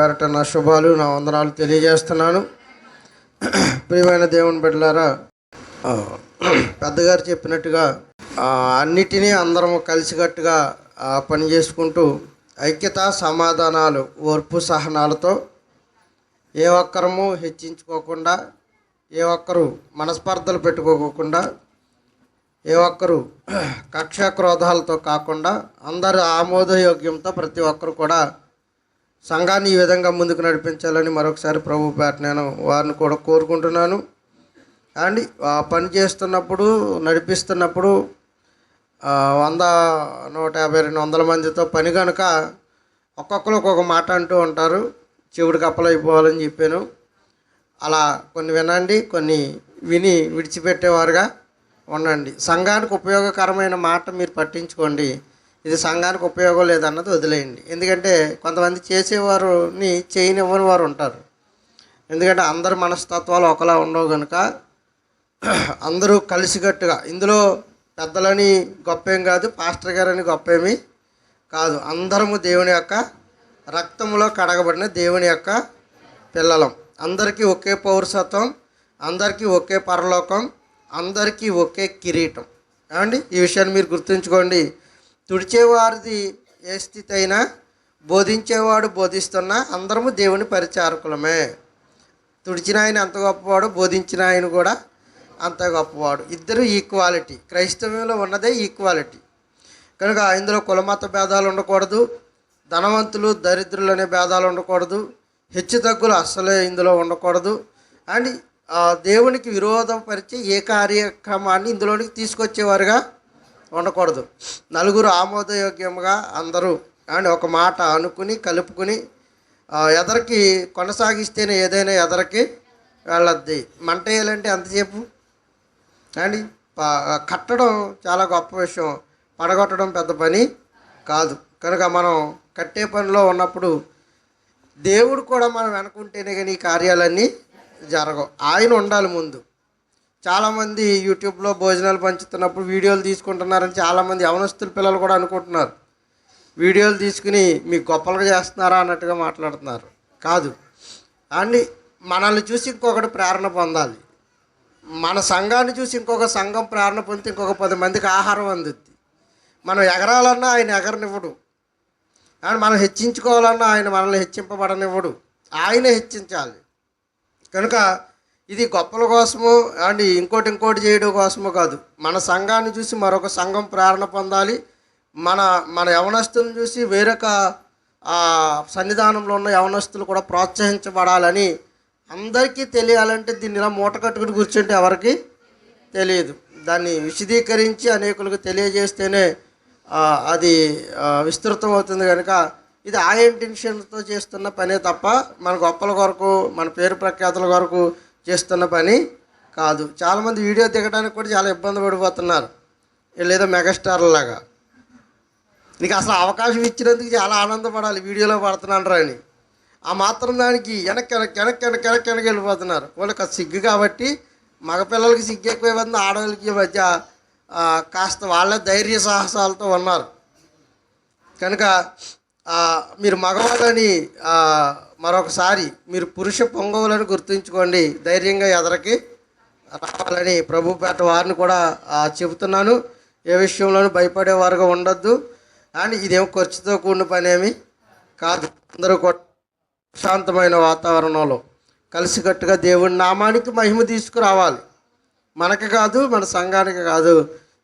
పేరట నా శుభాలు, నా వందనాలు తెలియజేస్తున్నాను. ప్రియమైన దేవుని బిడ్డలారా, పెద్దగారు చెప్పినట్టుగా అన్నిటినీ అందరము కలిసికట్టుగా పని చేసుకుంటూ ఐక్యత, సమాధానాలు, ఓర్పు, సహనాలతో ఏ ఒక్కరము హెచ్చించుకోకుండా, ఏ ఒక్కరు మనస్పర్ధలు పెట్టుకోకుండా, ఏ ఒక్కరు కక్ష క్రోధాలతో కాకుండా అందరూ ఆమోదయోగ్యంతో ప్రతి ఒక్కరు కూడా సంఘాన్ని ఈ విధంగా ముందుకు నడిపించాలని మరొకసారి ప్రభు పేట నేను వారిని కూడా కోరుకుంటున్నాను. అండ్ పని చేస్తున్నప్పుడు, నడిపిస్తున్నప్పుడు 100, 150, 200 మందితో పని కనుక ఒక్కొక్కరు ఒక్కొక్క మాట అంటూ ఉంటారు. చెవుడికి అప్పలైపోవాలని చెప్పాను. అలా కొన్ని వినండి, కొన్ని విని విడిచిపెట్టేవారుగా ఉండండి. సంఘానికి ఉపయోగకరమైన మాట మీరు పట్టించుకోండి. ఇది సంఘానికి ఉపయోగం లేదన్నది వదిలేయండి. ఎందుకంటే కొంతమంది చేసేవారుని చేయనివ్వని వారు ఉంటారు. ఎందుకంటే అందరి మనస్తత్వాలు ఒకలా ఉండవు కనుక అందరూ కలిసికట్టుగా, ఇందులో పెద్దలని గొప్పేం కాదు, పాస్టర్ గారని గొప్పేమీ కాదు. అందరము దేవుని యొక్క రక్తంలో కడగబడిన దేవుని యొక్క పిల్లలం. అందరికీ ఒకే పౌరసత్వం, అందరికీ ఒకే పరలోకం, అందరికీ ఒకే కిరీటం. ఏమండి, ఈ విషయాన్ని మీరు గుర్తుంచుకోండి. తుడిచేవారిది ఏ స్థితి అయినా, బోధించేవాడు బోధిస్తున్నా అందరము దేవుని పరిచారకులమే. తుడిచిన ఆయన అంత గొప్పవాడు, బోధించిన ఆయన కూడా అంత గొప్పవాడు. ఇద్దరు ఈక్వాలిటీ. క్రైస్తవంలో ఉన్నదే ఈక్వాలిటీ. కనుక ఇందులో కులమత భేదాలు ఉండకూడదు, ధనవంతులు దరిద్రులు అనే భేదాలు ఉండకూడదు, హెచ్చు తగ్గులు అస్సలే ఇందులో ఉండకూడదు. అండ్ దేవునికి విరోధపరిచే ఏ కార్యక్రమాన్ని ఇందులోనికి తీసుకొచ్చేవారుగా ఉండకూడదు. నలుగురు ఆమోదయోగ్యంగా అందరూ అండ్ ఒక మాట అనుకుని కలుపుకుని ఎదరికి కొనసాగిస్తేనే ఏదైనా ఎదరికి వెళ్ళద్ది. మంట వేయాలంటే అంతసేపు అండి కట్టడం చాలా గొప్ప విషయం, పడగొట్టడం పెద్ద పని కాదు. కనుక మనం కట్టే పనిలో ఉన్నప్పుడు దేవుడు కూడా మనం వెనుకుంటేనే కానీ ఈ కార్యాలన్నీ జరగవు. ఆయన ఉండాలి ముందు. చాలామంది యూట్యూబ్లో భోజనాలు పంచుతున్నప్పుడు వీడియోలు తీసుకుంటున్నారని చాలామంది యవనస్తుల పిల్లలు కూడా అనుకుంటున్నారు. వీడియోలు తీసుకుని మీకు గొప్పలుగా చేస్తున్నారా అన్నట్టుగా మాట్లాడుతున్నారు. కాదు అండి, మనల్ని చూసి ఇంకొకటి ప్రేరణ పొందాలి. మన సంఘాన్ని చూసి ఇంకొక సంఘం ప్రేరణ పొందితే ఇంకొక 10 మందికి ఆహారం అందుద్ది. మనం ఎగరాలన్నా ఆయన ఎగరనివ్వడు, అండ్ మనం హెచ్చించుకోవాలన్నా ఆయన మనల్ని హెచ్చింపబడనివ్వడు. ఆయన హెచ్చించాలి. కనుక ఇది గొప్పల కోసము అండ్ ఇంకోటి చేయడం కోసమో కాదు. మన సంఘాన్ని చూసి మరొక సంఘం ప్రేరణ పొందాలి. మన యవనస్తులను చూసి వేరొక సన్నిధానంలో ఉన్న యవనస్తులు కూడా ప్రోత్సహించబడాలని అందరికీ తెలియాలంటే దీన్ని ఇలా మూట కట్టుకుని కూర్చుంటే ఎవరికి తెలియదు. దాన్ని విశదీకరించి అనేకులకు తెలియజేస్తేనే అది విస్తృతం అవుతుంది. కనుక ఇది ఆ ఇంటెన్షన్తో చేస్తున్న పనే తప్ప మన గొప్పల కొరకు, మన పేరు ప్రఖ్యాతుల కొరకు చేస్తున్న పని కాదు. చాలామంది వీడియో దిగడానికి కూడా చాలా ఇబ్బంది పడిపోతున్నారు. లేదా మెగాస్టార్లాగా. నీకు అసలు అవకాశం ఇచ్చినందుకు చాలా ఆనందపడాలి, వీడియోలో పడుతున్నాను అని. ఆ మాత్రం దానికి వెనక్కి వెళ్ళిపోతున్నారు. వాళ్ళకి సిగ్గు కాబట్టి, మగపిల్లలకి సిగ్గు ఎక్కువైపోతుంది, ఆడవాళ్ళకి మధ్య కాస్త వాళ్ళ ధైర్య సాహసాలతో ఉన్నారు. కనుక మీరు మగవాళ్ళని మరొకసారి మీరు పురుష పొంగవులని గుర్తుంచుకోండి. ధైర్యంగా ఎదరికి రావాలని ప్రభు పేట వారిని కూడా చెబుతున్నాను. ఏ విషయంలోనూ భయపడేవారుగా ఉండొద్దు. అండ్ ఇదేమో ఖర్చుతో కూడిన పని ఏమి కాదు. అందరూ కూడా ప్రశాంతమైన వాతావరణంలో కలిసికట్టుగా దేవుడి నామానికి మహిమ తీసుకురావాలి. మనకి కాదు, మన సంఘానికి కాదు,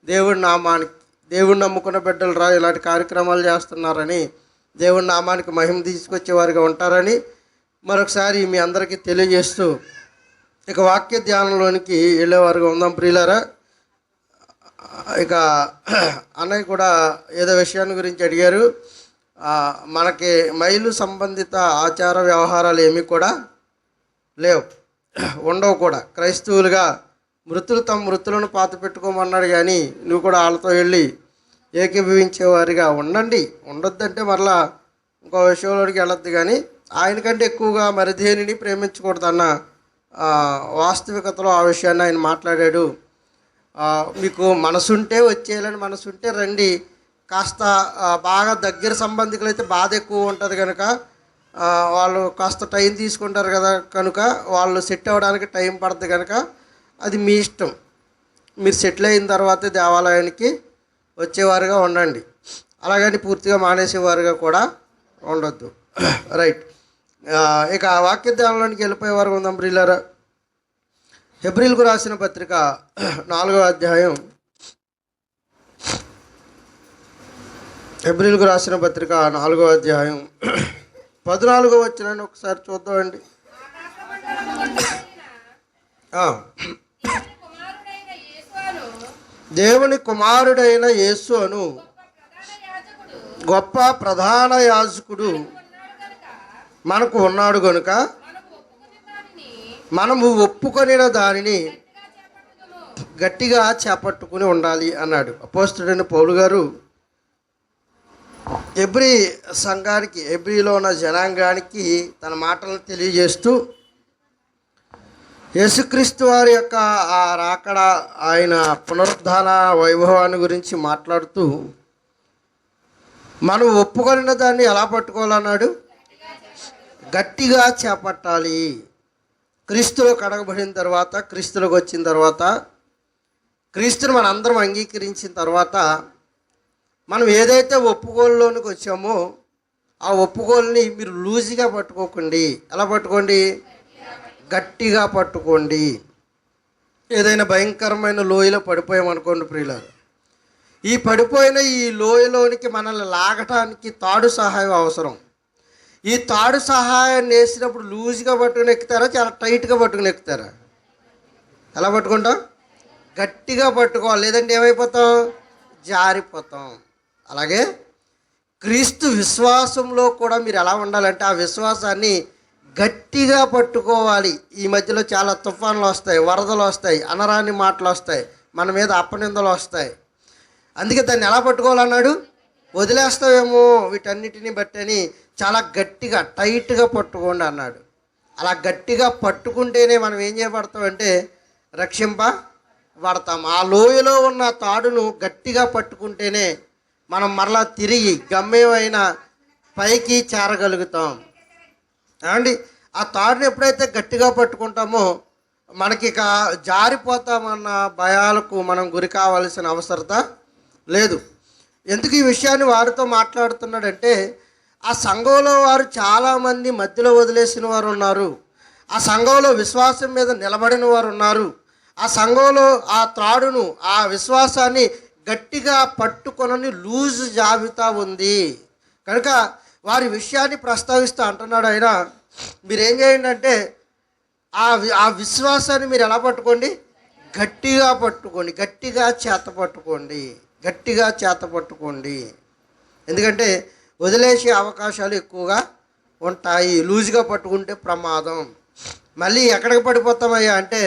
దేవుడి నామానికి. దేవుడిని నమ్ముకున్న బిడ్డలు ఇలాంటి కార్యక్రమాలు చేస్తున్నారని దేవుడి నామానికి మహిమ తీసుకొచ్చేవారిగా ఉంటారని మరొకసారి మీ అందరికీ తెలియజేస్తూ ఇక వాక్య ధ్యానంలోనికి వెళ్ళేవారుగా ఉందాం. ప్రియులారా, ఇక అన్నయ్య కూడా ఏదో విషయాన్ని గురించి అడిగారు. మనకి మైలు సంబంధిత ఆచార వ్యవహారాలు ఏమీ కూడా లేవు, ఉండవు కూడా. క్రైస్తవులుగా మృతులు తమ మృతులను పాత పెట్టుకోమన్నాడు, కానీ నువ్వు కూడా వాళ్ళతో వెళ్ళి ఏకీభవించేవారిగా ఉండండి. ఉండొద్దంటే మరలా ఇంకో విషయంలోకి వెళ్ళొద్దు, కానీ ఆయనకంటే ఎక్కువగా మరి దేనిని ప్రేమించకూడదన్న వాస్తవికతలో ఆ విషయాన్ని ఆయన మాట్లాడాడు. మీకు మనసుంటే వచ్చేయాలని మనసుంటే రండి. కాస్త బాగా దగ్గర సంబంధికులు అయితే బాధ ఎక్కువ ఉంటుంది కనుక వాళ్ళు కాస్త టైం తీసుకుంటారు కదా, కనుక వాళ్ళు సెట్ అవ్వడానికి టైం పడుతుంది కనుక అది మీ ఇష్టం. మీరు సెటిల్ అయిన తర్వాతే దేవాలయానికి వచ్చేవారుగా ఉండండి, అలాగని పూర్తిగా మానేసేవారుగా కూడా ఉండొద్దు. రైట్, ఇక వాక్య ధ్యానంలోనికి వెళ్ళిపోయేవారు ఉందాం ప్రియులారా. హెబ్రీలకు రాసిన పత్రిక 4వ అధ్యాయం, హెబ్రీలకు రాసిన పత్రిక 4వ అధ్యాయం 14వ వచనాన్ని ఒకసారి చూద్దామండి. దేవుని కుమారుడైన యేసు అను గొప్ప ప్రధాన యాజకుడు మనకు ఉన్నాడు గనుక మనము ఒప్పుకొనిన దానిని గట్టిగా చేపట్టుకుని ఉండాలి అన్నాడు అపోస్తలుడైన పౌలు గారు. హెబ్రీ సంఘానికి, హెబ్రీలో ఉన్న జనాంగానికి తన మాటలను తెలియజేస్తూ యేసుక్రీస్తు వారి యొక్క ఆ రాకడ, ఆయన పునరుద్ధాన వైభవాన్ని గురించి మాట్లాడుతూ మనం ఒప్పుకొనిన దాన్ని ఎలా పట్టుకోవాలన్నాడు? గట్టిగా చేపట్టాలి. క్రీస్తులో కడగబడిన తర్వాత, క్రీస్తులోకి వచ్చిన తర్వాత, క్రీస్తుని మన అందరం అంగీకరించిన తర్వాత మనం ఏదైతే ఒప్పుకోలులోనికి వచ్చామో ఆ ఒప్పుకోల్ని మీరు లూజీగా పట్టుకోకండి. ఎలా పట్టుకోండి? గట్టిగా పట్టుకోండి. ఏదైనా భయంకరమైన లోయలో పడిపోయామనుకోండి ప్రియులారు, ఈ పడిపోయిన ఈ లోయలోనికి మనల్ని లాగటానికి తాడు సహాయం అవసరం. ఈ తాడు సహాయాన్ని వేసినప్పుడు లూజ్గా పట్టుకుని ఎక్కుతారా, చాలా టైట్గా పట్టుకుని ఎక్కుతారా? ఎలా పట్టుకుంటాం? గట్టిగా పట్టుకోవాలి, లేదంటే ఏమైపోతాం? జారిపోతాం. అలాగే క్రీస్తు విశ్వాసంలో కూడా మీరు ఎలా ఉండాలంటే ఆ విశ్వాసాన్ని గట్టిగా పట్టుకోవాలి. ఈ మధ్యలో చాలా తుఫాన్లు వస్తాయి, వరదలు వస్తాయి, అనరాని మాటలు వస్తాయి, మన మీద అపనిందలు వస్తాయి. అందుకే దాన్ని ఎలా పట్టుకోవాలన్నాడు? వదిలేస్తావేమో వీటన్నిటిని బట్టని చాలా గట్టిగా టైట్గా పట్టుకోండి అన్నాడు. అలా గట్టిగా పట్టుకుంటేనే మనం ఏం చేయబడతామంటే రక్షింపబడతాం. ఆ లోయలో ఉన్న తాడును గట్టిగా పట్టుకుంటేనే మనం మరలా తిరిగి గమ్యమైన పైకి చేరగలుగుతాం. అండి, ఆ తాడుని ఎప్పుడైతే గట్టిగా పట్టుకుంటామో మనకి ఇక జారిపోతామన్న భయాలకు మనం గురి కావాల్సిన అవసరత లేదు. ఎందుకు ఈ విషయాన్ని వారితో మాట్లాడుతున్నాడంటే ఆ సంఘంలో వారు చాలామంది మధ్యలో వదిలేసిన వారు ఉన్నారు, ఆ సంఘంలో విశ్వాసం మీద నిలబడిన వారు ఉన్నారు, ఆ సంఘంలో ఆ త్రాడును, ఆ విశ్వాసాన్ని గట్టిగా పట్టుకొనని లూజ్ జాబితా ఉంది. కనుక వారి విషయాన్ని ప్రస్తావిస్తూ అంటున్నాడు ఆయన, మీరేం చేయండి అంటే ఆ విశ్వాసాన్ని మీరు ఎలా పట్టుకోండి? గట్టిగా పట్టుకోండి, గట్టిగా చేత పట్టుకోండి, గట్టిగా చేత పట్టుకోండి. ఎందుకంటే వదిలేసే అవకాశాలు ఎక్కువగా ఉంటాయి. లూజ్గా పట్టుకుంటే ప్రమాదం. మళ్ళీ ఎక్కడికి పడిపోతామయ్యా అంటే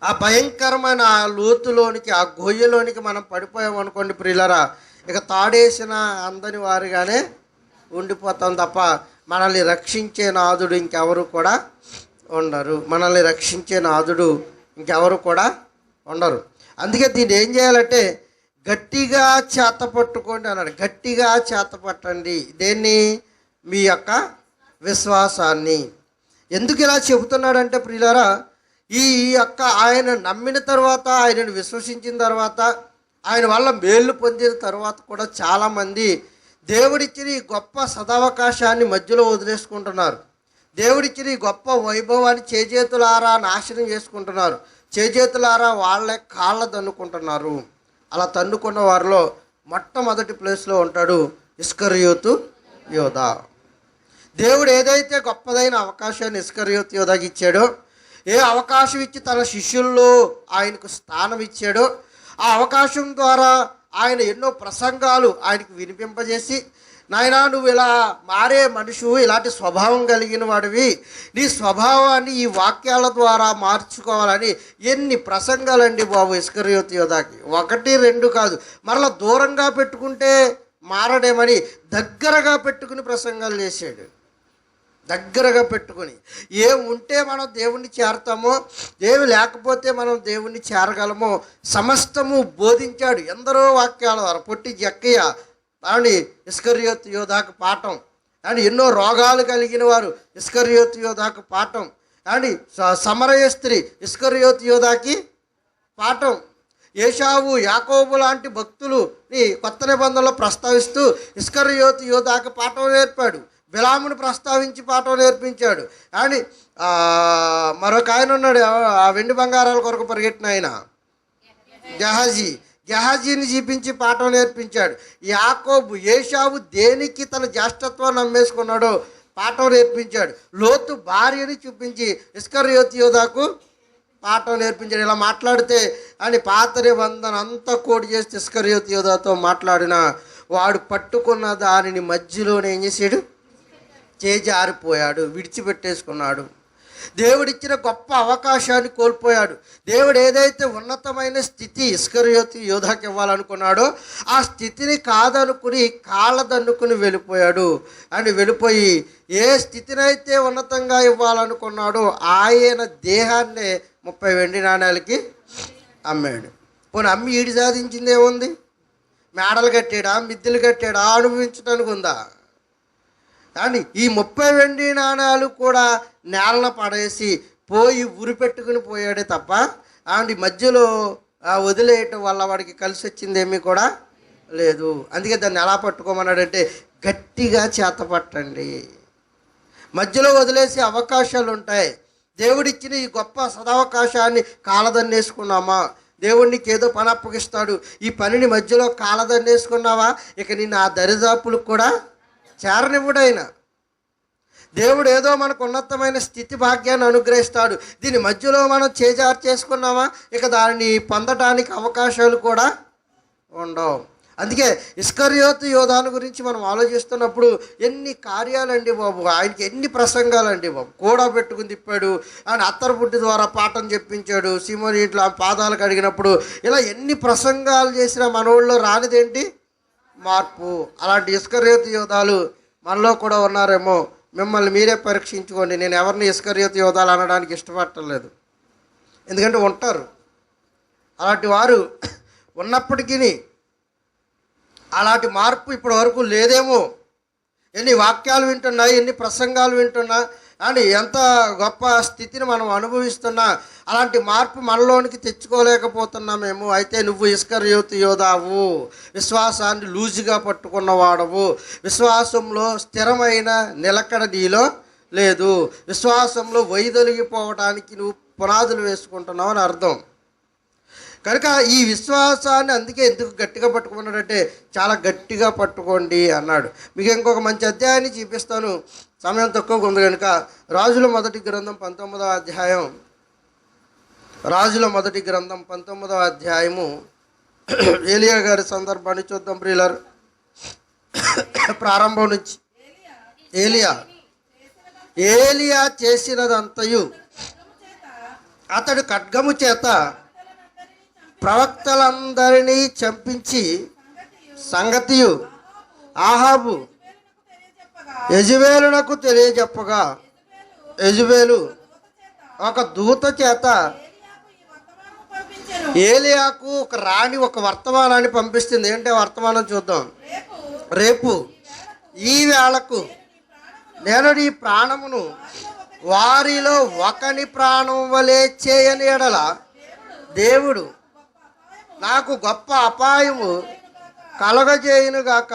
ఆ భయంకరమైన ఆ లోతులోనికి, ఆ గొయ్యలోనికి మనం పడిపోయామనుకోండి ప్రియులరా, ఇక తాడేసిన అందని వారిగానే ఉండిపోతాం తప్ప మనల్ని రక్షించే నాథుడు ఇంకెవరు కూడా ఉండరు. మనల్ని రక్షించే నాథుడు ఇంకెవరు కూడా ఉండరు. అందుకే దీన్ని ఏం చేయాలంటే గట్టిగా చేత పట్టుకోండి అన్నాడు. గట్టిగా చేత పట్టండి. దేన్ని? మీ యొక్క విశ్వాసాన్ని. ఎందుకు ఇలా చెబుతున్నాడంటే ప్రియులారా, ఈ యొక్క ఆయన నమ్మిన తర్వాత, ఆయనను విశ్వసించిన తర్వాత, ఆయన వల్ల మేలు పొందిన తర్వాత కూడా చాలామంది దేవుడిచ్చిన ఈ గొప్ప సదవకాశాన్ని మధ్యలో వదిలేసుకుంటున్నారు. దేవుడిచ్చిన ఈ గొప్ప వైభవాన్ని చేజేతులారా నాశనం చేసుకుంటున్నారు. చేజేతులారా వాళ్ళే కాళ్ళ తన్నుకుంటున్నారు. అలా తన్నుకున్న వారిలో మొట్టమొదటి ప్లేస్లో ఉంటాడు ఇస్కరియోతు యోధ. దేవుడు ఏదైతే గొప్పదైన అవకాశాన్ని ఇస్కరియోతు యోధాకి ఇచ్చాడో, ఏ అవకాశం ఇచ్చి తన శిష్యుల్లో ఆయనకు స్థానం ఇచ్చాడో, ఆ అవకాశం ద్వారా ఆయన ఎన్నో ప్రసంగాలు ఆయనకు వినిపింపజేసి, నాయనా నువ్వు ఇలా మారే మనుషువు, ఇలాంటి స్వభావం కలిగిన వాడివి, నీ స్వభావాన్ని ఈ వాక్యాల ద్వారా మార్చుకోవాలని ఎన్ని ప్రసంగాలండి బాబు ఇస్కరియోతు యోధాకి. 1, 2 కాదు, మరలా దూరంగా పెట్టుకుంటే మారడేమని దగ్గరగా పెట్టుకుని ప్రసంగాలు చేశాడు. దగ్గరగా పెట్టుకొని ఏం ఉంటే మనం దేవుణ్ణి చేరతామో, ఏమి లేకపోతే మనం దేవుణ్ణి చేరగలమో సమస్తము బోధించాడు. ఎందరో వాక్యాల ద్వారా పొట్టి జక్కయ్య దాని ఇస్కరియోతు యోధాకు పాఠం అండ్ ఎన్నో రోగాలు కలిగిన వారు ఇస్కరియోతు యోధాకు పాఠం. అండ్ సమరయ స్త్రీ ఇస్కరియోతు యోధాకి పాఠం. ఏషావు యాకోబు లాంటి భక్తులని కొత్త నిబంధనలో ప్రస్తావిస్తూ ఇస్కరియోతు యోధాకు పాఠం నేర్పాడు. బిలామును ప్రస్తావించి పాఠం నేర్పించాడు. అని మరొక ఆయన ఉన్నాడు, ఆ వెండి బంగారాల కొరకు పరిగెట్టిన ఆయన గెహాజీని చూపించి పాఠం నేర్పించాడు. యాకోబు ఏషావు దేనికి తన జ్యేష్ఠత్వాన్ని నమ్మేసుకున్నాడో పాఠం నేర్పించాడు. లోతు భార్యని చూపించి ఇస్కరియోతు యోధాకు పాఠం నేర్పించాడు. ఇలా మాట్లాడితే అని పాత నిబంధన అంతా కోడి చేసి ఇస్కరియోతు యోధాతో మాట్లాడిన వాడు పట్టుకున్న దానిని మధ్యలోనే ఏం చేశాడు? చేజారిపోయాడు, విడిచిపెట్టేసుకున్నాడు. దేవుడిచ్చిన గొప్ప అవకాశాన్ని కోల్పోయాడు. దేవుడు ఏదైతే ఉన్నతమైన స్థితి ఇస్కరియోతు యోధాకి ఇవ్వాలనుకున్నాడో ఆ స్థితిని కాదనుకుని కాళ్ళదన్నుకుని వెళ్ళిపోయాడు. అని వెళ్ళిపోయి ఏ స్థితినైతే ఉన్నతంగా ఇవ్వాలనుకున్నాడో ఆయన దేహాన్నే 30 వెండి నాణ్యాలకి అమ్మాడు. పోనీ అమ్మి ఈడి సాధించింది ఏముంది? మేడలు కట్టాడా, మిద్దెలు కట్టాడా, అనుభవించడానికి ఉందా? కానీ ఈ 30 వెండి నాణ్యాలు కూడా నేలన పడేసి పోయి ఉరి పెట్టుకుని పోయాడే తప్ప అండ్ మధ్యలో వదిలేయటం వల్ల వాడికి కలిసి వచ్చింది ఏమీ కూడా లేదు. అందుకే దాన్ని ఎలా పట్టుకోమన్నాడంటే గట్టిగా చేతపట్టండి. మధ్యలో వదిలేసే అవకాశాలు ఉంటాయి. దేవుడిచ్చిన ఈ గొప్ప సదవకాశాన్ని కాలదన్నేసుకున్నామా? దేవుడు నీకు ఏదో పని అప్పగిస్తాడు, ఈ పనిని మధ్యలో కాలదన్నేసుకున్నావా ఇక నిన్ను ఆ దరిదాపులకు కూడా చేరనివ్వడైనా. దేవుడు ఏదో మనకు ఉన్నతమైన స్థితి భాగ్యాన్ని అనుగ్రహిస్తాడు, దీని మధ్యలో మనం చేజారు చేసుకున్నామా ఇక దాన్ని పొందడానికి అవకాశాలు కూడా ఉండవు. అందుకే ఇస్కరియోతు యోధాను గురించి మనం ఆలోచిస్తున్నప్పుడు ఎన్ని కార్యాలండి బాబు, ఆయనకి ఎన్ని ప్రసంగాలండి బాబు. కూడా పెట్టుకుని తిప్పాడు, ఆయన అత్తరబుడ్డి ద్వారా పాఠం చెప్పించాడు, సీమోని ఇట్లా పాదాలు కడిగినప్పుడు ఇలా ఎన్ని ప్రసంగాలు చేసినా మనోళ్ళలో రానిదేంటి? మార్పు. అలాంటి ఇస్కరియోతు యోధాలు మనలో కూడా ఉన్నారేమో. మిమ్మల్ని మీరే పరీక్షించుకోండి. నేను ఎవరిని ఇస్కరియోతు యోధాలు అనడానికి ఇష్టపడలేదు, ఎందుకంటే ఉంటారు అలాంటి వారు. ఉన్నప్పటికీ అలాంటి మార్పు ఇప్పటి వరకు లేదేమో. ఎన్ని వాక్యాలు వింటున్నా, ఎన్ని ప్రసంగాలు వింటున్నా అని ఎంత గొప్ప స్థితిని మనం అనుభవిస్తున్నా అలాంటి మార్పు మనలోనికి తెచ్చుకోలేకపోతున్నామేమో. అయితే నువ్వు ఇస్కరియోతు యోధావు, విశ్వాసాన్ని లూజుగా పట్టుకున్నవాడవు, విశ్వాసంలో స్థిరమైన నిలకడ నీలో లేదు, విశ్వాసంలో వైదొలిగిపోవడానికి నువ్వు పునాదులు వేసుకుంటున్నావు అని అర్థం. కనుక ఈ విశ్వాసాన్ని అందుకే ఎందుకు గట్టిగా పట్టుకున్నాడంటే చాలా గట్టిగా పట్టుకోండి అన్నాడు. మీకు ఇంకొక మంచి అధ్యాయాన్ని చూపిస్తాను, సమయం తక్కువగా ఉంది కనుక. రాజుల మొదటి గ్రంథం 19వ అధ్యాయం, రాజుల మొదటి గ్రంథం 19వ అధ్యాయము ఏలియా గారి సందర్భాన్ని చూద్దాం ప్రియులారు. ప్రారంభం నుంచి. ఏలియా చేసినదంతయు అతడు ఖడ్గము చేత ప్రవక్తలందరినీ చంపించి సంగతియు ఆహాబు యెజెబెలునకు తెలియజెప్పగా యెజెబెలు ఒక దూత చేత ఏలియాకు ఒక రాణి ఒక వర్తమానాన్ని పంపిస్తుంది. ఏంటంటే వర్తమానం చూద్దాం. రేపు ఈ వేళకు నేను నీ ప్రాణమును వారిలో ఒకని ప్రాణం వలె చేయని ఎడల దేవుడు నాకు గొప్ప అపాయము కలగజేయునుగాక.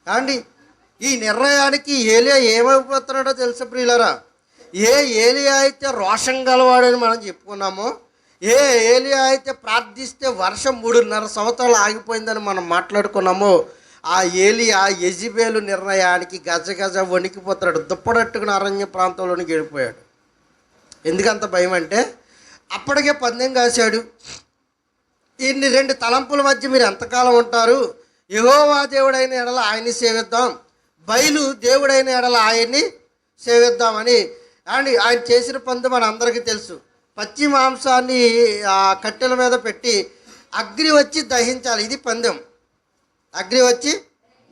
అండి ఈ నిర్ణయానికి ఏలియా ఏమైపోతున్నాడో తెలుసా ప్రియులరా? ఏ ఏలియా అయితే రోషం గలవాడని మనం చెప్పుకున్నామో, ఏ ఏలియా అయితే ప్రార్థిస్తే వర్షం 3.5 సంవత్సరాలు ఆగిపోయిందని మనం మాట్లాడుకున్నామో, ఆ ఏలియా యెజెబెలు నిర్ణయానికి గజగజ వణికిపోతాడు. దుప్పడట్టుకుని అరణ్య ప్రాంతంలోనికి వెళ్ళిపోయాడు. ఎందుకంత భయం అంటే అప్పటికే పందెం కాశాడు. ఇన్ని 2 తలంపుల మధ్య మీరు ఎంతకాలం ఉంటారు? యెహోవా దేవుడైన ఎడల ఆయన్ని సేవిద్దాం, బయలు దేవుడైన ఎడల ఆయన్ని సేవిద్దామని. అండ్ ఆయన చేసిన పందెం మన అందరికీ తెలుసు. పచ్చి మాంసాన్ని కట్టెల మీద పెట్టి అగ్ని వచ్చి దహించాలి. ఇది పందెం. అగ్ని వచ్చి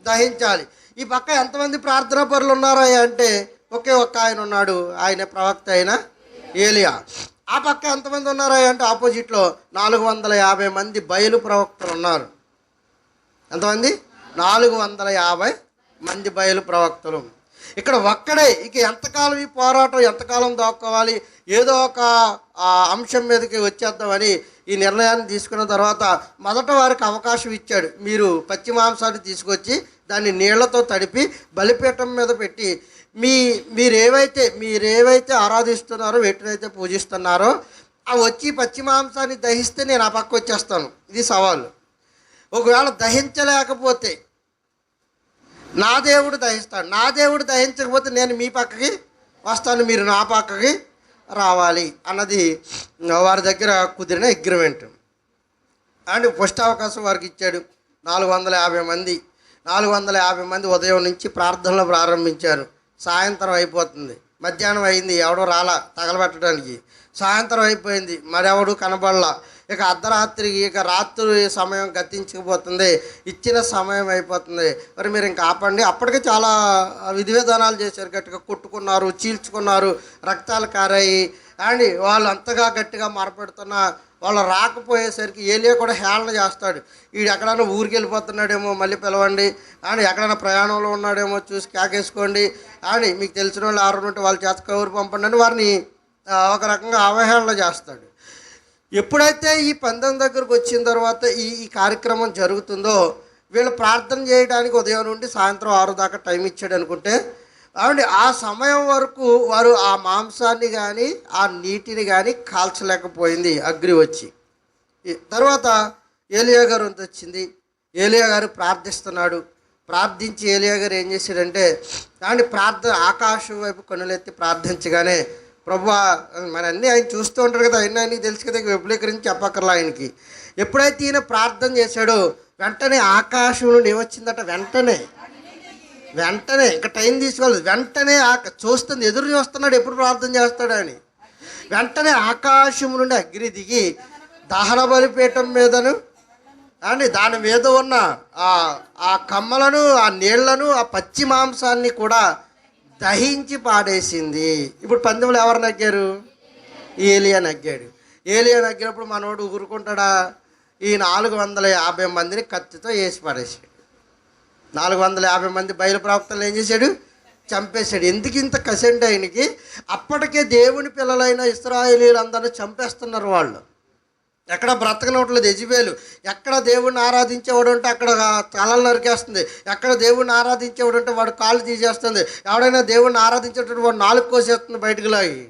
దహించాలి. ఈ పక్క ఎంతమంది ప్రార్థనా పరులు ఉన్నారో అంటే ఒకే ఒక్క ఆయన ఉన్నాడు, ఆయన ప్రవక్త అయిన ఏలియా. ఆ పక్క ఎంతమంది ఉన్నారో అంటే ఆపోజిట్లో 450 మంది బయలు ప్రవక్తలు ఉన్నారు. ఎంతమంది? 450 మంది బయలు ప్రవక్తలు. ఇక్కడ ఒక్కడే. ఇక ఎంతకాలం ఈ పోరాటం, ఎంతకాలం దాక్కోవాలి, ఏదో ఒక అంశం మీదకి వచ్చేద్దామని ఈ నిర్ణయాన్ని తీసుకున్న తర్వాత మొదట వారికి అవకాశం ఇచ్చాడు. మీరు పచ్చి మాంసాన్ని తీసుకొచ్చి దాన్ని నీళ్లతో తడిపి బలిపీఠం మీద పెట్టి మీరేవైతే ఆరాధిస్తున్నారో, వీటినైతే పూజిస్తున్నారో ఆ వచ్చి పచ్చి మాంసాన్ని దహిస్తే నేను ఆ పక్క వచ్చేస్తాను. ఇది సవాలు. ఒకవేళ దహించలేకపోతే నా దేవుడు దహిస్తాడు. నా దేవుడు దహించకపోతే నేను మీ పక్కకి వస్తాను, మీరు నా పక్కకి రావాలి అన్నది వారి దగ్గర కుదిరిన అగ్రిమెంట్. అండ్ ఫస్ట్ అవకాశం వారికి ఇచ్చాడు. 450 మంది 450 మంది ఉదయం నుంచి ప్రార్థనలు ప్రారంభించారు. సాయంత్రం అయిపోతుంది, మధ్యాహ్నం అయింది, ఎవడో రాలా తగలబెట్టడానికి. సాయంత్రం అయిపోయింది, మరెవడు కనబడలా. ఇక అర్ధరాత్రి, ఇక రాత్రి సమయం గతించకపోతుంది, ఇచ్చిన సమయం అయిపోతుంది. మరి మీరు ఇంకా ఆపండి. అప్పటికే చాలా విధి విధానాలు చేశారు. గట్టిగా కొట్టుకున్నారు, చీల్చుకున్నారు, రక్తాలు కారాయి. అండ్ వాళ్ళు అంతగా గట్టిగా మొరపెడుతున్న వాళ్ళు రాకపోయేసరికి ఏలియా కూడా హేళన చేస్తాడు. వీడు ఎక్కడైనా ఊరికి వెళ్ళిపోతున్నాడేమో, మళ్ళీ పిలవండి. అని ఎక్కడైనా ప్రయాణంలో ఉన్నాడేమో చూసి కేకేసుకోండి అని, మీకు తెలిసిన వాళ్ళు ఎవరు ఉంటే వాళ్ళ చేత కౌరు పంపండి అని వారిని ఒక రకంగా అవహేళన చేస్తాడు. ఎప్పుడైతే ఈ పందెం దగ్గరకు వచ్చిన తర్వాత ఈ కార్యక్రమం జరుగుతుందో, వీళ్ళు ప్రార్థన చేయడానికి ఉదయం నుండి సాయంత్రం 6 దాకా టైం ఇచ్చాడు అనుకుంటే, కాబట్టి ఆ సమయం వరకు వారు ఆ మాంసాన్ని కానీ ఆ నీటిని కానీ కాల్చలేకపోయింది అగ్ని వచ్చి. తర్వాత ఏలియా గారు వంతు వచ్చింది. ఏలియా గారు ప్రార్థిస్తున్నాడు. ప్రార్థించి ఏలియా గారు ఏం చేశాడంటే, దాన్ని ఆకాశం వైపు కన్నులెత్తి ప్రార్థించగానే, ప్రభువా, మన అన్నీ ఆయన చూస్తూ ఉంటారు కదా, ఆయనకి తెలుసు కదా, విపులీకరించి చెప్పక్కర్లా ఆయనకి. ఎప్పుడైతే ఈయన ప్రార్థన చేశాడో వెంటనే ఆకాశం నుండి ఏమొచ్చిందట, వెంటనే ఇంకా టైం తీసుకోలేదు, వెంటనే చూస్తుంది, ఎదురు చూస్తున్నాడు ఎప్పుడు ప్రార్థన చేస్తాడు అని. వెంటనే ఆకాశం నుండి అగ్ని దిగి దహన బలిపీఠం మీదను అని దాని మీద ఉన్న ఆ కమ్మలను, ఆ నీళ్లను, ఆ పచ్చి మాంసాన్ని కూడా దహించి పాడేసింది. ఇప్పుడు పందెంలో ఎవరు నగ్గారు? ఏలియా నగ్గాడు. ఏలియా నగ్గినప్పుడు మనోడు ఊరుకుంటాడా? ఈ 450 మందిని కత్తితో వేసి పడేసాడు. 450 మంది బయలు ప్రవక్తలు ఏం చేశాడు? చంపేశాడు. ఎందుకు ఇంత కసండి ఆయనకి? అప్పటికే దేవుని పిల్లలైన ఇశ్రాయేలీయులందరినీ చంపేస్తున్నారు వాళ్ళు. ఎక్కడ బ్రతకనట్లేదు యెజెబెలు. ఎక్కడ దేవుణ్ణి ఆరాధించేవాడు ఉంటే అక్కడ తలలు నరికేస్తుంది. ఎక్కడ దేవుణ్ణి ఆరాధించేవాడు ఉంటే వాడు కాళ్ళు తీసేస్తుంది. ఎవడైనా దేవుణ్ణి ఆరాధించేటప్పుడు వాడు నాలుగు కోసేస్తుంది బయటకు లాగి.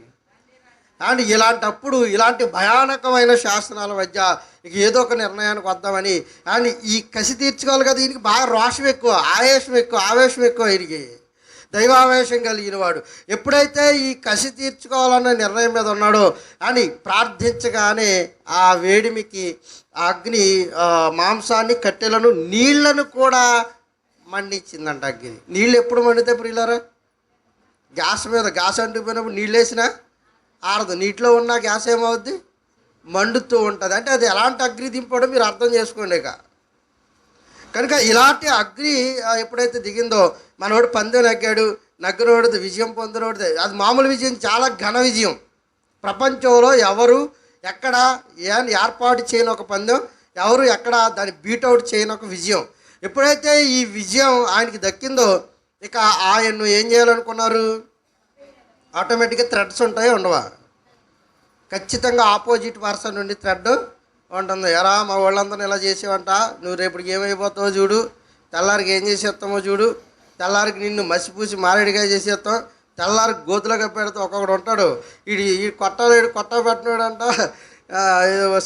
అండ్ ఇలాంటప్పుడు ఇలాంటి భయానకమైన శాసనాల మధ్య ఇక ఏదో ఒక నిర్ణయానికి వద్దామని, అండ్ ఈ కసి తీర్చుకోవాలి కదా, ఈయనకి బాగా రోషం ఎక్కువ, ఆవేశం ఎక్కువ ఈయనకి, దైవావేశం కలిగిన వాడు. ఎప్పుడైతే ఈ కసి తీర్చుకోవాలన్న నిర్ణయం మీద ఉన్నాడో అని ప్రార్థించగానే ఆ వేడిమికి ఆ అగ్ని మాంసాన్ని, కట్టెలను, నీళ్లను కూడా మండించిందంట అగ్ని. నీళ్ళు ఎప్పుడు మండితే ప్రియులారా? గ్యాస్ మీద గ్యాస్ అంటుకుపోయినప్పుడు నీళ్ళు వేసినా ఆరదు. నీటిలో ఉన్న గ్యాస్ ఏమవుద్ది? మండుతూ ఉంటుంది. అంటే అది ఎలాంటి అగ్ని దింపడం మీరు అర్థం చేసుకోండి. కనుక ఇలాంటి అగ్ని ఎప్పుడైతే దిగిందో, మనోడు పందెం నగ్గాడు, నగ్గినోడిది విజయం పొందినోడిది. అది మామూలు విజయం, చాలా ఘన విజయం. ప్రపంచంలో ఎవరు ఎక్కడ ఏర్పాటు చేయని ఒక పందెం, ఎవరు ఎక్కడ దాన్ని బీట్అవుట్ చేయని ఒక విజయం. ఎప్పుడైతే ఈ విజయం ఆయనకి దక్కిందో, ఇక ఆయన్ను ఏం చేయాలనుకున్నారు? ఆటోమేటిక్గా థ్రెడ్స్ ఉంటాయి, ఉండవా? ఖచ్చితంగా ఆపోజిట్ పర్సన్ నుండి థ్రెడ్ ఉంటుంది. ఎరా మా వాళ్ళందరినీ ఇలా చేసేవంట, నువ్వు రేపటికి ఏమైపోతావో చూడు, తెల్లారికి ఏం చేసేస్తామో చూడు, తెల్లారికి నిన్ను మసిపూసి మారేడిగా చేసేస్తాం, తెల్లారికి గోతులో కప్పెడతాం. ఒక్కొక్కడు ఉంటాడు, ఈ కొట్టలేడు, కొట్ట పెట్టినాడు అంట,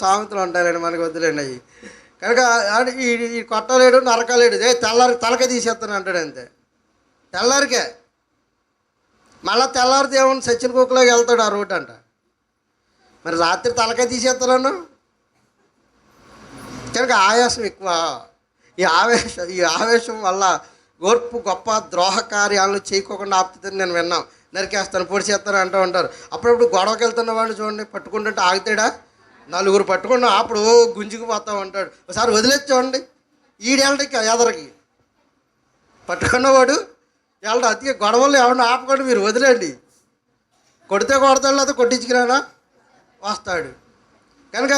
సామెతలు ఉంటాయండి, మనకు వద్దులేండి అవి. కనుక ఈ కొట్టలేడు, నరకలేడు, తెల్లారికి తలక తీసేస్తాను అంటాడు. అంతే, తెల్లారికే. మళ్ళీ తెల్లారితే ఏమన్నా సచిన్ కుక్కలోకి వెళ్తాడు ఆ రూట్ అంట. మరి రాత్రి తలకాయ తీసేస్తాను. కనుక ఆయాసం ఎక్కువ. ఈ ఆవేశం వల్ల గొప్ప ద్రోహ కార్యాలను చేయకోకుండా ఆపుతుందని నేను విన్నాం. నరికేస్తాను, పొడి చేస్తాను అంటూ ఉంటారు. అప్పుడప్పుడు గొడవకి వెళ్తున్న వాడిని చూడండి, పట్టుకుంటుంటే ఆగుతాడా? నలుగురు పట్టుకున్నా అప్పుడు గుంజుకుపోతా ఉంటాడు. ఒకసారి వదిలేసి చూడండి, ఈడేళ్ళకి ఎదరికి పట్టుకున్నవాడు వెళ్ళడం. అతిగా గొడవలు ఎవరిని ఆపకండి, మీరు వదిలేండి. కొడితే కొడతాడు, లేదా కొట్టించుకురానా వస్తాడు. కనుక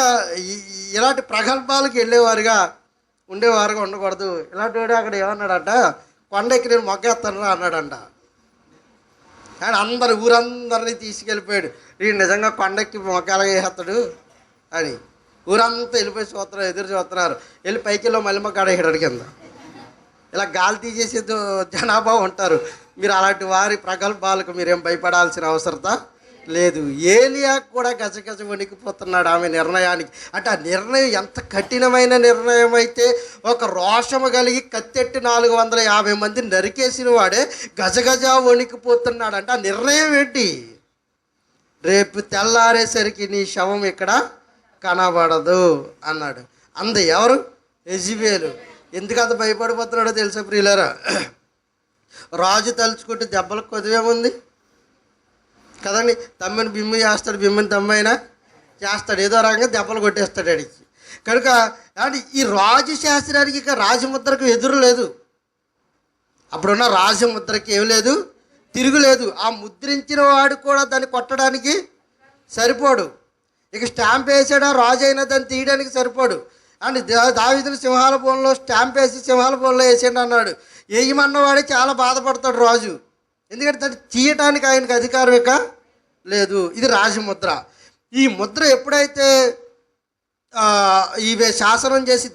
ఇలాంటి ప్రగల్భాలకు వెళ్ళేవారుగా ఉండకూడదు. ఇలాంటి వాడు అక్కడ ఏమన్నాడట, కొండెక్కి నేను మొగ్గేస్తాను రా అన్నాడంట. కానీ ఊరందరినీ తీసుకెళ్ళిపోయాడు. ఈ నిజంగా కొండెక్కి మొగ్గ ఎలాగ వేస్తాడు అని ఊరంతా వెళ్ళిపోయి చూస్తున్నారు, ఎదురు చూస్తున్నారు. వెళ్ళి పైకి వెళ్ళి మళ్ళీ మొగ్గ ఆడేసాడు కింద. ఇలా గాలి తీసేసే జనాభా ఉంటారు. మీరు అలాంటి వారి ప్రగల్భాలకు మీరేం భయపడాల్సిన అవసరత లేదు. ఏలియా కూడా గజగజ వణికిపోతున్నాడు ఆమె నిర్ణయానికి. అంటే ఆ నిర్ణయం ఎంత కఠినమైన నిర్ణయం అయితే, ఒక రోషము కలిగి కత్తెట్టి 450 మందిని నరికేసిన వాడే గజగజ వణికిపోతున్నాడు. అంటే ఆ నిర్ణయం ఏంటి? రేపు తెల్లారేసరికి నీ శవం ఇక్కడ కనబడదు అన్నాడు. ఎవరు? యెజబెలు. ఎందుకంత భయపడిపోతున్నాడో తెలుసా ప్రియులారా? రాజు తలుచుకుంటే దెబ్బలకు కొద్దివేముంది కదండి. తమ్మిని బిమ్ము చేస్తాడు, బిమ్మిని తమ్మైనా చేస్తాడు, ఏదో రకంగా దెబ్బలు కొట్టేస్తాడు అడిగి. కనుక అంటే ఈ రాజు శాస్త్రానికి ఇక రాజముద్రకు ఎదురు లేదు. అప్పుడున్న రాజముద్రకి ఏం లేదు, తిరుగులేదు. ఆ ముద్రించిన వాడు కూడా దాన్ని కొట్టడానికి సరిపోడు. ఇక స్టాంప్ వేసాడా రాజు అయినా దాన్ని తీయడానికి సరిపోడు. అండ్ దావీదును సింహాల బోన్లో స్టాంప్ వేసి సింహాల బోన్లో వేసేయండి అన్నాడు. వేయమన్నవాడే చాలా బాధపడతాడు రాజు. ఎందుకంటే దాన్ని తీయటానికి ఆయనకు అధికారం ఇక లేదు. ఇది రాజముద్ర. ఈ ముద్ర ఎప్పుడైతే ఇవే శాసనం చేసి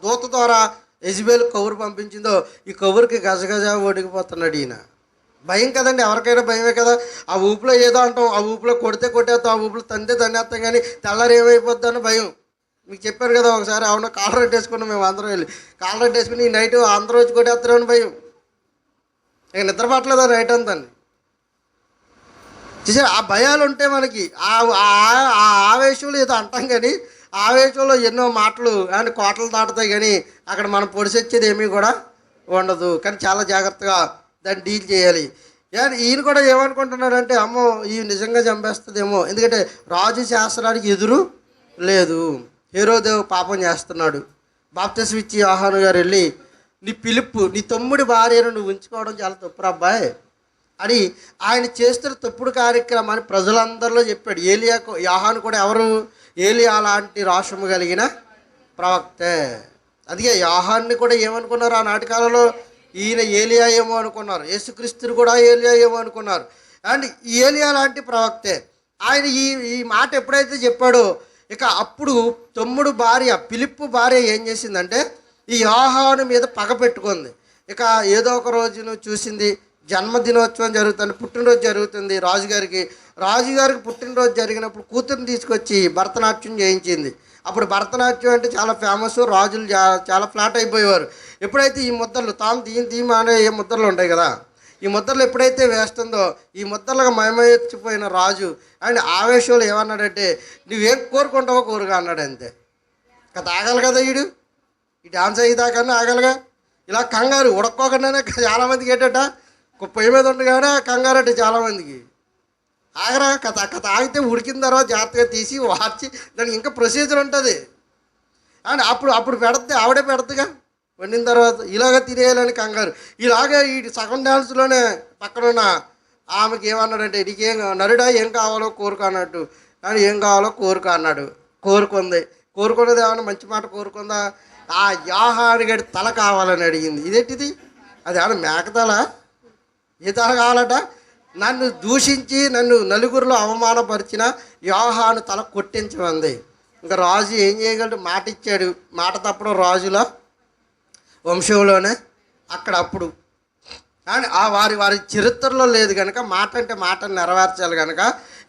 దూత ద్వారా యెజబెలు కబురు పంపించిందో, ఈ కబురుకి గజగజ వణికిపోతున్నాడు ఈయన. భయం కదండి, ఎవరికైనా భయమే కదా. ఆ ఊపిలో ఏదో అంటాం, ఆ ఊపిలో కొట్టేస్తాం, ఆ ఊపిలో తన్నేస్తాం, కానీ తెల్లారు ఏమైపోద్ది అని భయం. మీకు చెప్పారు కదా ఒకసారి, అవును కాలర్ వేసుకున్నాం మేము అందరం వెళ్ళి. కాలర్ వేసుకుని ఈ నైట్ అందరూ వచ్చి కొట్టేస్తారని భయం. ఇక నిద్ర పట్టలేదు ఆ నైట్ అంతా. చూసారు, ఆ భయాలు ఉంటే మనకి ఆ ఆవేశంలో ఏదో అంటాం, కానీ ఆవేశంలో ఎన్నో మాటలు కానీ కోటలు దాటుతాయి, కానీ అక్కడ మనం పొడిసొచ్చేది ఏమీ కూడా ఉండదు. కానీ చాలా జాగ్రత్తగా దాన్ని డీల్ చేయాలి. ఈయన కూడా ఏమనుకుంటున్నాడంటే, అమ్మో ఈ నిజంగా చంపేస్తుందేమో, ఎందుకంటే రాజు శాస్త్రానికి ఎదురు లేదు. హేరోదు పాపం చేస్తున్నాడు. బాప్తిసం ఇచ్చి యోహాను గారు వెళ్ళి, నీ పిలుపు, నీ తమ్ముడి భార్యను నువ్వు ఉంచుకోవడం చాలా తప్పు అబ్బాయి అని ఆయన చేస్తున్న తప్పుడు కార్యక్రమాన్ని ప్రజలందరిలో చెప్పాడు. యోహాను కూడా ఎవరు? ఏలియా లాంటి రోషము కలిగిన ప్రవక్తే. అందుకే యోహాన్ని కూడా ఏమనుకున్నారు ఆ నాటకాలలో? ఈయన ఏలియా ఏమో అనుకున్నారు. యేసుక్రీస్తుని కూడా ఏలియా ఏమో అనుకున్నారు. అండ్ ఏలియా లాంటి ప్రవక్తే. ఆయన ఈ మాట ఎప్పుడైతే చెప్పాడో, ఇక అప్పుడు తమ్ముడు భార్య ఫిలిప్పు భార్య ఏం చేసిందంటే, ఈ యోహాను మీద పగ పెట్టుకుంది. ఇక ఏదో ఒక రోజును చూసింది, జన్మదినోత్సవం జరుగుతుంది, పుట్టినరోజు జరుగుతుంది రాజుగారికి పుట్టినరోజు జరిగినప్పుడు కూతురుని తీసుకొచ్చి భరతనాట్యం చేయించింది. అప్పుడు భరతనాట్యం అంటే చాలా ఫేమస్, రాజులు చాలా ఫ్లాట్ అయిపోయేవారు. ఎప్పుడైతే ఈ ముద్రలు తీమ అనే ఏ ముద్రలు ఉంటాయి కదా, ఈ ముద్రలు ఎప్పుడైతే వేస్తుందో, ఈ ముద్రలుగా మయమర్చిపోయిన రాజు అండ్ ఆవేశంలో ఏమన్నాడంటే, నువ్వేం కోరుకుంటావో కోరుగా అన్నాడు. అంతే. ఇక ఆగాలి కదా ఈ డాన్స్ అయ్యేదాకన్నా ఆగాలిగా. ఇలా కంగారు ఉడక్కోకుండానే చాలామందికి ఏంటట, పొయ్యి మీద ఉండగానే కంగారు అంటే చాలామందికి. ఆగరా కథ ఆగితే ఉడికిన తర్వాత జాగ్రత్తగా తీసి వార్చి దానికి ఇంకా ప్రొసీజర్ ఉంటుంది. అండ్ అప్పుడు పెడితే ఆవిడే పెడతగా వండిన తర్వాత ఇలాగ తినేయాలని కంగారు. ఇలాగే ఈ సగం డ్యాన్స్లోనే పక్కనున్న ఆమెకి ఏమన్నాడంటే, నీకేం నరుడా ఏం కావాలో కోరుకు అన్నట్టు. కానీ ఏం కావాలో కోరుకు అన్నాడు. కోరుకున్నది ఏమన్నా మంచి మాట కోరుకుందా? ఆ యోహాను గడి తల కావాలని అడిగింది. ఇదేంటిది? అది ఏమన్నా మేకతల? ఏ తల కావాలట? నన్ను దూషించి నన్ను నలుగురిలో అవమానపరిచిన యోహాను తల కొట్టించమంది. ఇంకా రాజు ఏం చేయగలడు? మాట ఇచ్చాడు. మాట తప్పడం రాజుల వంశంలోనే అప్పుడు అండ్ వారి చరిత్రలో లేదు కనుక మాట అంటే మాటను నెరవేర్చాలి కనుక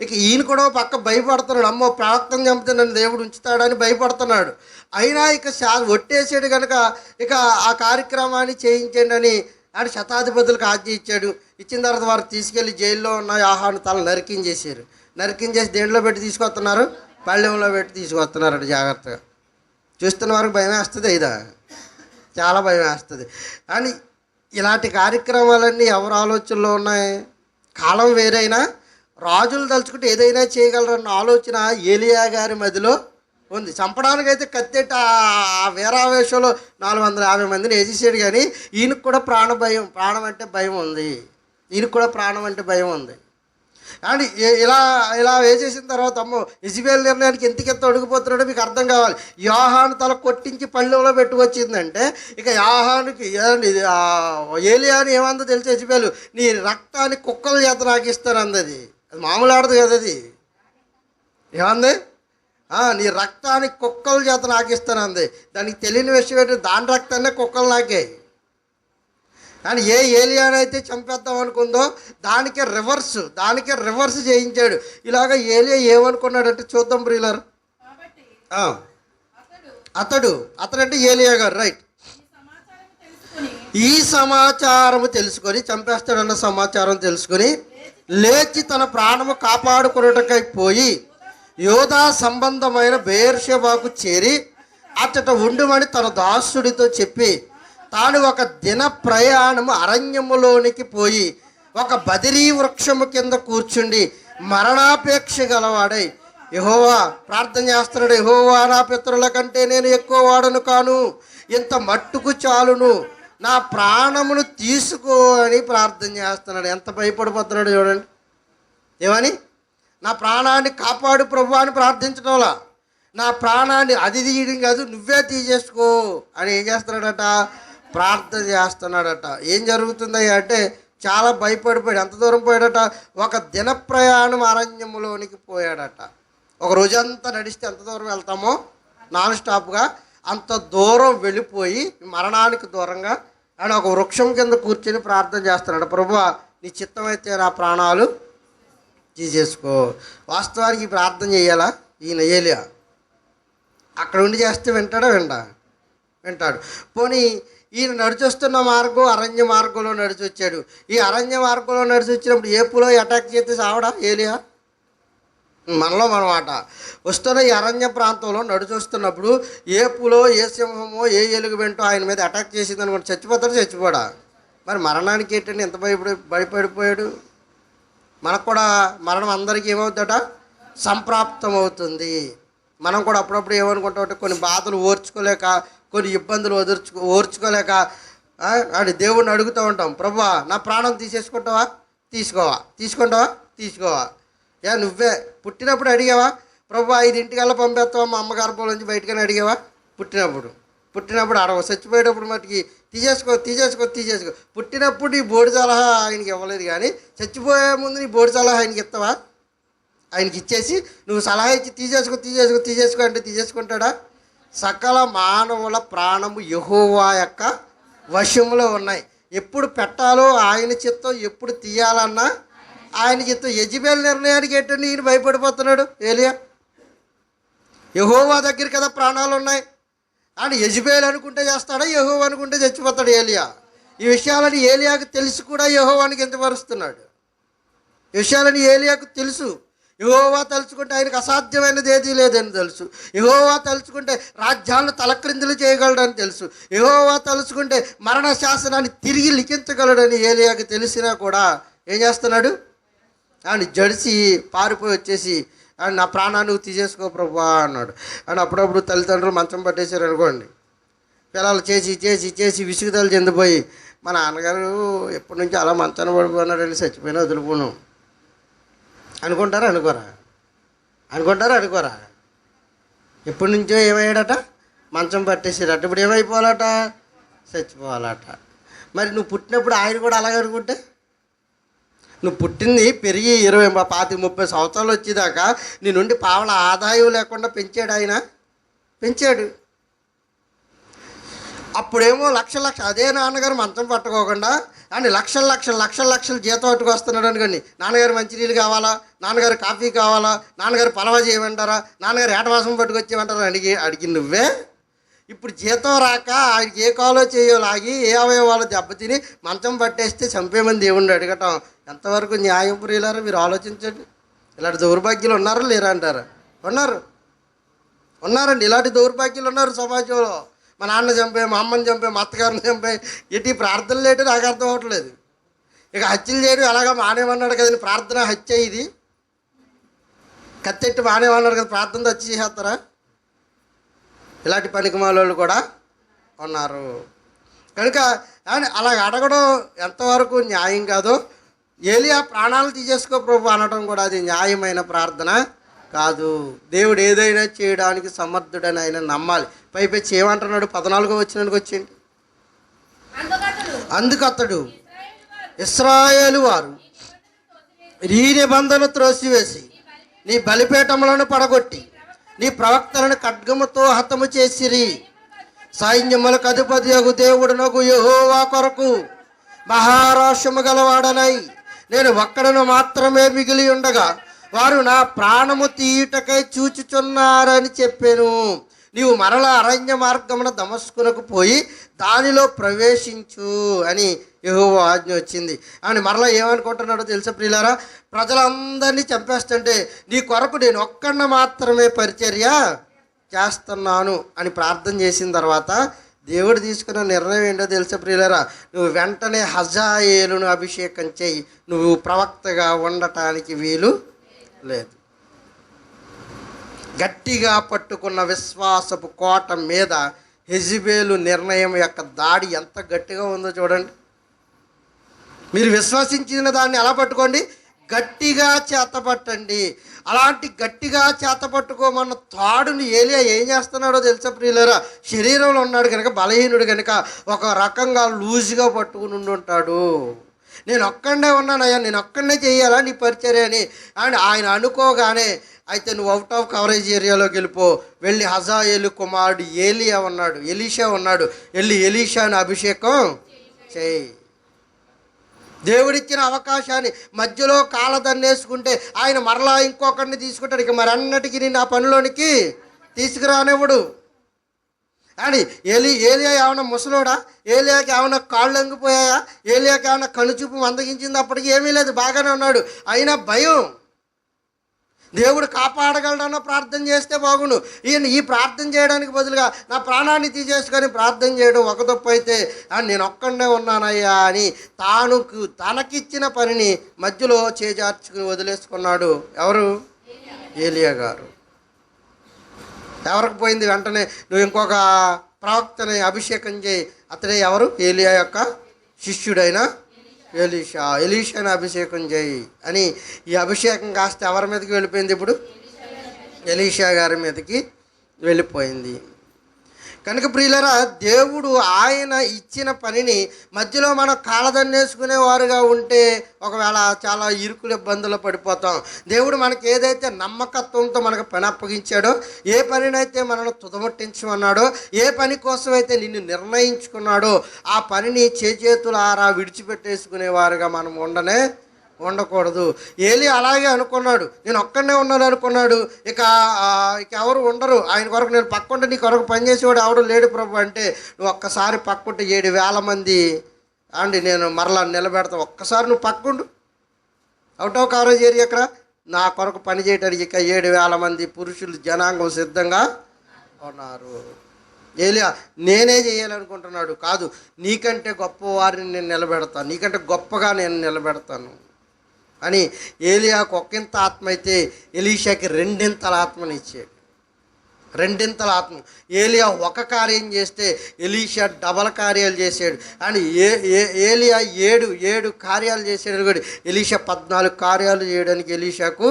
ఇక ఈయన కూడా పక్క భయపడుతున్నాడు. అమ్మో ప్రవక్తను చంపితే నన్ను దేవుడు ఉంచుతాడని భయపడుతున్నాడు. అయినా ఇక ఒట్టేసాడు కనుక ఇక ఆ కార్యక్రమాన్ని చేయించండి అని ఆయన శతాధిపతులకు ఆజ్ఞ ఇచ్చాడు. ఇచ్చిన తర్వాత వారు తీసుకెళ్ళి జైల్లో ఉన్న యోహాను తల నరికించేసారు. నరికించేసి దేంట్లో పెట్టి తీసుకొస్తున్నారు? పళ్ళెంలో పెట్టి తీసుకొస్తున్నారట. జాగ్రత్తగా చూస్తున్న వారికి భయం వేస్తుంది. ఇదా చాలా భయం వేస్తుంది. కానీ ఇలాంటి కార్యక్రమాలన్నీ ఎవరి ఆలోచనలో ఉన్నాయి? కాలం వేరైనా రాజులు తలుచుకుంటే ఏదైనా చేయగలరన్న ఆలోచన ఏలియా గారి మదిలో ఉంది. చంపడానికైతే కత్తెట్టి ఆ వీరావేశంలో 450 మందిని వేసేసాడు. కానీ ఈయనకు కూడా ప్రాణం అంటే భయం ఉంది. అండ్ ఇలా ఇలా వేసేసిన తర్వాత అమ్మో యెజబెల్ నిర్ణయానికి ఎంతకెంత అడుగుపోతున్నాడో మీకు అర్థం కావాలి. యోహాను తల కొట్టించి పళ్ళెంలో పెట్టుకొచ్చిందంటే ఇక యోహానుకి ఏలియాని ఏమందో తెలిసి యెజబెలు నీ రక్తాన్ని కుక్కల చేత నాకు ఇస్తాను అందది. అది మామూలు ఆడదు కదా, అది ఏమంది, నీ రక్తాన్ని కుక్కల చేత నాకు ఇస్తాను అంది. దానికి తెలియని విషయం ఏంటి, దాని రక్తాన్నే కుక్కలు నాకే. కానీ ఏ ఏలియానైతే చంపేద్దాం అనుకుందో దానికే రివర్స్ చేయించాడు. ఇలాగ ఏలియా ఏమనుకున్నాడంటే చూద్దాం ప్రియులారు. అతడంటే ఏలియా గారు, రైట్. ఈ సమాచారము తెలుసుకొని చంపేస్తాడన్న సమాచారం తెలుసుకొని లేచి తన ప్రాణము కాపాడుకున్నటకై పోయి యోధా సంబంధమైన బెయేర్షెబాకు చేరి అచ్చట ఉండుమని తన దాసుడితో చెప్పి తాను ఒక దిన ప్రయాణము అరణ్యములోనికి పోయి ఒక బదిరీ వృక్షము కింద కూర్చుండి మరణాపేక్ష గలవాడై యెహోవా ప్రార్థన చేస్తున్నాడు. యెహోవా నా పితరుల కంటే నేను ఎక్కువ వాడను కాను, ఇంత మట్టుకు చాలును, నా ప్రాణమును తీసుకో అని ప్రార్థన చేస్తున్నాడు. ఎంత భయపడిపోతున్నాడు చూడండి. ఏమని? నా ప్రాణాన్ని కాపాడు ప్రభు అని ప్రార్థించడంలా, నా ప్రాణాన్ని అది తీయడం కాదు నువ్వే తీసేసుకో అని ఏం చేస్తున్నాడట, ప్రార్థన చేస్తున్నాడట. ఏం జరుగుతుంది అంటే చాలా భయపడిపోయాడు. ఎంత దూరం పోయాడట, ఒక దిన ప్రయాణం అరణ్యములోనికి పోయాడట. ఒక రోజంతా నడిస్తే ఎంత దూరం వెళ్తామో నాన్ స్టాప్గా అంత దూరం వెళ్ళిపోయి మరణానికి దూరంగా ఆయన ఒక వృక్షం కింద కూర్చొని ప్రార్థన చేస్తున్నాడు. ప్రభువా నీ చిత్తమైతే నా ప్రాణాలు తీసేసుకో. వాస్తవానికి ప్రార్థన చేయాలా ఈయన ఏలియా? అక్కడ ఉండి చేస్తే వింటాడు. పోనీ ఈయన నడిచొస్తున్న మార్గం అరణ్య మార్గంలో నడిచి వచ్చాడు. ఈ అరణ్య మార్గంలో నడిచి వచ్చినప్పుడు ఏపులో అటాక్ చేస్తే సావడా ఏలియా? మనలో మనమాట వస్తున్న ఈ అరణ్య ప్రాంతంలో నడిచొస్తున్నప్పుడు ఏపులో ఏ సింహమో ఏ ఎలుగు వెంటో ఆయన మీద అటాక్ చేసింది అనుకోండి, చచ్చిపోడా? మరి మరణానికి ఏంటంటే ఎంత భయపడిపోయాడు? మనకు కూడా మరణం అందరికీ ఏమవుతుందట, సంప్రాప్తం అవుతుంది. మనం కూడా అప్పుడప్పుడు ఏమనుకుంటామంటే కొన్ని బాధలు ఓర్చుకోలేక, కొన్ని ఇబ్బందులు ఓర్చుకోలేక అని దేవుడిని అడుగుతూ ఉంటాం, ప్రభువా నా ప్రాణం తీసేసుకుంటావా? తీసుకోవా? నువ్వే పుట్టినప్పుడు అడిగావా ప్రభువా 5 పంపేస్తావా మా అమ్మ గర్భంలోంచి బయటకని అడిగావా? పుట్టినప్పుడు అడగవు. చచ్చిపోయేటప్పుడు మటుకి తీసేసుకో. పుట్టినప్పుడు నీ బోడి సలహా ఆయనకి ఇవ్వలేదు, కానీ చచ్చిపోయే ముందు నీ బోడి సలహా ఆయనకి ఇస్తావా? ఆయనకి ఇచ్చేసి నువ్వు సలహా ఇచ్చి తీసేసుకో అంటే తీసేసుకుంటాడా? సకల మానవుల ప్రాణము యెహోవా యొక్క వశంలో ఉన్నాయి. ఎప్పుడు పెట్టాలో ఆయన చిత్తం, ఎప్పుడు తీయాలన్నా ఆయన చిత్తం. యెజబెల్ నిర్ణయానికి ఏంటంటే ఈయన భయపడిపోతున్నాడు ఏలియా. యెహోవా దగ్గర కదా ప్రాణాలు ఉన్నాయి అని యెజబెల్ అనుకుంటే చేస్తాడా, యెహోవా అనుకుంటే చచ్చిపోతాడు ఏలియా. ఈ విషయాలని ఏలియాకు తెలిసి కూడా యెహోవానికి కించపరుస్తున్నాడు. ఈ విషయాలని ఏలియాకు తెలుసు. యెహోవా తలుచుకుంటే ఆయనకు అసాధ్యమైనది ఏదీ లేదని తెలుసు. యెహోవా తలుచుకుంటే రాజ్యాలను తలక్రిందులు చేయగలడని తెలుసు. యెహోవా తలుచుకుంటే మరణ శాసనాన్ని తిరిగి లిఖించగలడని ఏలియాకు తెలిసినా కూడా ఏం చేస్తున్నాడు, ఆయన జడిసి పారిపోయి వచ్చేసి ఆయన నా ప్రాణాన్ని నువ్వు తీసేసుకో ప్రభువా అన్నాడు. అని అప్పుడప్పుడు తల్లిదండ్రులు మంచం పట్టేశారు అనుకోండి, పిల్లలు చేసి విసుగుదలు చెందిపోయి మా నాన్నగారు ఎప్పటి నుంచి అలా మంచాన పడిపోయినాడని చచ్చిపోయినా వదిలిపోను అనుకుంటారా అనుకోరా? ఎప్పటి నుంచో ఏమయ్యాడట, మంచం పట్టేసాడట. ఇప్పుడు ఏమైపోవాలట, చచ్చిపోవాలట. మరి నువ్వు పుట్టినప్పుడు ఆయన కూడా అలాగే అనుకుంటే, నువ్వు పుట్టింది పెరిగి 20, 25, 30 సంవత్సరాలు వచ్చేదాకా నీ నుండి పావల ఆదాయం లేకుండా పెంచాడు ఆయన, పెంచాడు. అప్పుడేమో లక్షల అదే నాన్నగారు మంచం పట్టుకోకుండా అని లక్షల జీతం పట్టుకొస్తున్నాడు అనుకోండి. నాన్నగారు మంచినీళ్ళు కావాలా, నాన్నగారు కాఫీ కావాలా, నాన్నగారు పలవా చేయమంటారా, నాన్నగారు ఏటవాసం పట్టుకొచ్చేయమంటారా అడిగి నువ్వే. ఇప్పుడు జీతం రాక ఆయనకి ఏ కాలో చేయో లాగి ఏ అవయవాలు దెబ్బతిని మంచం పట్టేస్తే చంపేమని దేవుణ్ణి అడగటం ఎంతవరకు న్యాయం ప్రియులారా? మీరు ఆలోచించండి. ఇలాంటి దౌర్భాగ్యులు ఉన్నారా లేరా అంటారా? ఉన్నారండి. ఇలాంటి దౌర్భాగ్యులు ఉన్నారు సమాజంలో. మా నాన్న చంపే, మా అమ్మని చంపే, మా అత్తగారిని చంపే, ఇటు ప్రార్థనలు ఏంటో నాకు అర్థం అవ్వట్లేదు. ఇక హత్యలు చేయడం ఎలాగా మానేమన్నాడు కదండి, ప్రార్థన హత్య. ఇది కత్తెట్టి మానేమన్నాడు కదా, ప్రార్థనతో హత్య చేసేస్తారా? ఇలాంటి పనికిమాలోళ్ళు కూడా ఉన్నారు. కనుక అలాగ అడగడం ఎంతవరకు న్యాయం కాదో ఏలియా ప్రాణాలు తీసేసుకో ప్రభు అనడం కూడా అది న్యాయమైన ప్రార్థన కాదు. దేవుడు ఏదైనా చేయడానికి సమర్థుడని ఆయన నమ్మాలి. పైపెచ్చి ఏమంటున్నాడు? 14వ వచనానికి వచ్చేయండి. అందుకు అతడు, ఇశ్రాయేలు వారు ఈ నిబంధన త్రోసివేసి నీ బలిపీఠములను పడగొట్టి నీ ప్రవక్తలను ఖడ్గముతో హతము చేసిరి. సైన్యములకు అధిపతియగు దేవుడునకు యెహోవా కొరకు మహారోషము గలవాడనై నేను ఒక్కడను మాత్రమే మిగిలి ఉండగా వారు నా ప్రాణము తీయుటకై చూచుచున్నారని చెప్పాను. నీవు మరలా అరణ్య మార్గమున దమస్కునకు పోయి దానిలో ప్రవేశించు అని యెహోవా ఆజ్ఞ వచ్చింది. అని మరలా ఏమనుకుంటున్నాడో తెలుసా ప్రియులారా? ప్రజలందరినీ చంపేస్తుంటే నీ కొరకు నేను ఒక్కడిని మాత్రమే పరిచర్య చేస్తున్నాను అని ప్రార్థన చేసిన తర్వాత దేవుడు తీసుకున్న నిర్ణయం ఏంటో తెలుసా ప్రియులారా? నువ్వు వెంటనే హజాయేలును అభిషేకం చేయి, నువ్వు ప్రవక్తగా ఉండటానికి వీలు లేదు. గట్టిగా పట్టుకున్న విశ్వాసపు కోట మీద యెజబెలు నిర్ణయం యొక్క దాడి ఎంత గట్టిగా ఉందో చూడండి. మీరు విశ్వసించిన దాన్ని ఎలా పట్టుకోండి? గట్టిగా చేతపట్టండి. అలాంటి గట్టిగా చేతపట్టుకోమన్న తాడుని ఏలియా ఏం చేస్తున్నాడో తెలుసా ప్రియులారా? శరీరంలో ఉన్నాడు కనుక, బలహీనుడు కనుక ఒక రకంగా లూజ్గా పట్టుకుని ఉండుంటాడు. నేను ఒక్కడే ఉన్నానయ్యా, నేను ఒక్కడే చేయాలా నీ పరిచర్య అని ఆయన అనుకోగానే, అయితే నువ్వు అవుట్ ఆఫ్ కవరేజ్ ఏరియాలోకి వెళ్ళిపో, వెళ్ళి హజాయేలు కుమారుడు ఎలీషా ఉన్నాడు, వెళ్ళి ఎలీషాని అభిషేకం చేయి. దేవుడిచ్చిన అవకాశాన్ని మధ్యలో కాలదన్నేసుకుంటే ఆయన మరలా ఇంకొకరిని తీసుకుంటాడు. ఇక మరి అన్నటికీ నేను ఆ పనిలోనికి తీసుకురానివ్వడు. అని ఏలియా ఏమైనా ముసలోడా? ఏలియాకి ఏమైనా కాళ్ళు అంగిపోయాయా? ఏలియాకి ఏమైనా కనుచూపు మందగించింది? అప్పటికి ఏమీ లేదు, బాగానే ఉన్నాడు. అయినా భయం. దేవుడు కాపాడగలడన్న ప్రార్థన చేస్తే బాగుండు. ఈ ప్రార్థన చేయడానికి బదులుగా నా ప్రాణాన్ని తీసేసుకొని ప్రార్థన చేయడం ఒక తప్పు అయితే, నేను ఒక్కడే ఉన్నానయ్యా అని తనకిచ్చిన పనిని మధ్యలో చేజార్చుకుని వదిలేసుకున్నాడు. ఎవరు? ఏలియా గారు. ఎవరికి పోయింది? వెంటనే నువ్వు ఇంకొక ప్రవక్తని అభిషేకం చేయి. అతడే ఎవరు? ఏలియా యొక్క శిష్యుడైన ఎలీషాని అభిషేకం చేయి అని ఈ అభిషేకం కాస్త ఎవరి మీదకి వెళ్ళిపోయింది? ఇప్పుడు ఎలీషా గారి మీదకి వెళ్ళిపోయింది. కనుక ప్రియులారా, దేవుడు ఆయన ఇచ్చిన పనిని మధ్యలో మనం కాలదన్నేసుకునేవారుగా ఉంటే ఒకవేళ చాలా ఇరుకుల ఇబ్బందులు పడిపోతాం. దేవుడు మనకి ఏదైతే నమ్మకత్వంతో మనకు పని అప్పగించాడో, ఏ పనినైతే మనల్ని తుదముట్టించమన్నాడో, ఏ పని కోసం అయితే నిన్ను నిర్ణయించుకున్నాడో ఆ పనిని చేతులారా విడిచిపెట్టేసుకునేవారుగా మనం ఉండకూడదు. ఏలియా అలాగే అనుకున్నాడు. నేను ఒక్కడనే ఉన్నాను అనుకున్నాడు. ఇక ఎవరు ఉండరు ఆయన కొరకు. నేను పక్కుంటే నీ కొరకు పనిచేసేవాడు ఎవడు లేడు ప్రభు అంటే, నువ్వు ఒక్కసారి పక్కుంటే 7,000 మంది నేను మరలా నిలబెడతావు. ఒక్కసారి నువ్వు పక్కుండు, అవుట్ ఆఫ్ కవరేజ్ ఏరియా ఎక్కడ నా కొరకు పని చేయడానికి ఇక 7,000 మంది పురుషులు జనాంగం సిద్ధంగా ఉన్నారు. ఏలియా నేనే చేయాలనుకుంటున్నాడు. కాదు, నీకంటే గొప్ప వారిని నేను నిలబెడతాను, నీకంటే గొప్పగా నేను నిలబెడతాను అని ఏలియాకు ఒకంత ఆత్మ అయితే ఎలీషాకి 2 ఆత్మని ఇచ్చాడు. 2 ఆత్మ. ఏలియా ఒక కార్యం చేస్తే ఎలీషా డబల్ కార్యాలు చేశాడు. అని ఏలియా 7 కార్యాలు చేశాడు కూడా ఎలీషా 14 కార్యాలు చేయడానికి ఎలీషాకు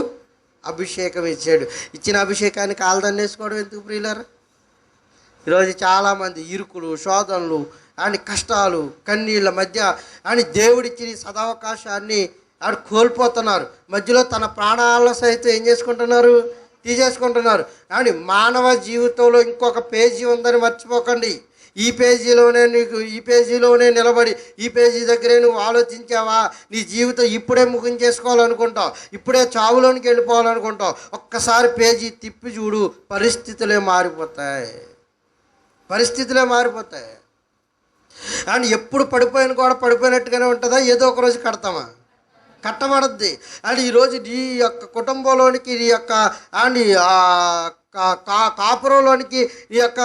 అభిషేకం ఇచ్చాడు. ఇచ్చిన అభిషేకాన్ని కాలదన్నేసుకోవడం ఎందుకు ప్రియులారా? ఈరోజు చాలామంది ఇరుకులు, శోధనలు కష్టాలు, కన్నీళ్ళ మధ్య దేవుడిచ్చిన సదావకాశాన్ని కోల్పోతున్నారు. మధ్యలో తన ప్రాణాల సైతం ఏం చేసుకుంటున్నారు? తీసేసుకుంటున్నారు. మానవ జీవితంలో ఇంకొక పేజీ ఉందని మర్చిపోకండి. ఈ పేజీలోనే నిలబడి ఈ పేజీ దగ్గరే నువ్వు ఆలోచించావా? నీ జీవితం ఇప్పుడే ముగించేసుకోవాలనుకుంటావు, ఇప్పుడే చావులోనికి వెళ్ళిపోవాలనుకుంటావు. ఒక్కసారి పేజీ తిప్పి చూడు, పరిస్థితులే మారిపోతాయి. ఎప్పుడు పడిపోయిన కూడా పడిపోయినట్టుగానే ఉంటుందా? ఏదో ఒక రోజు కట్టబడద్ది. ఈరోజు నీ యొక్క కుటుంబంలోనికి, నీ యొక్క కాపురంలోనికి, ఈ యొక్క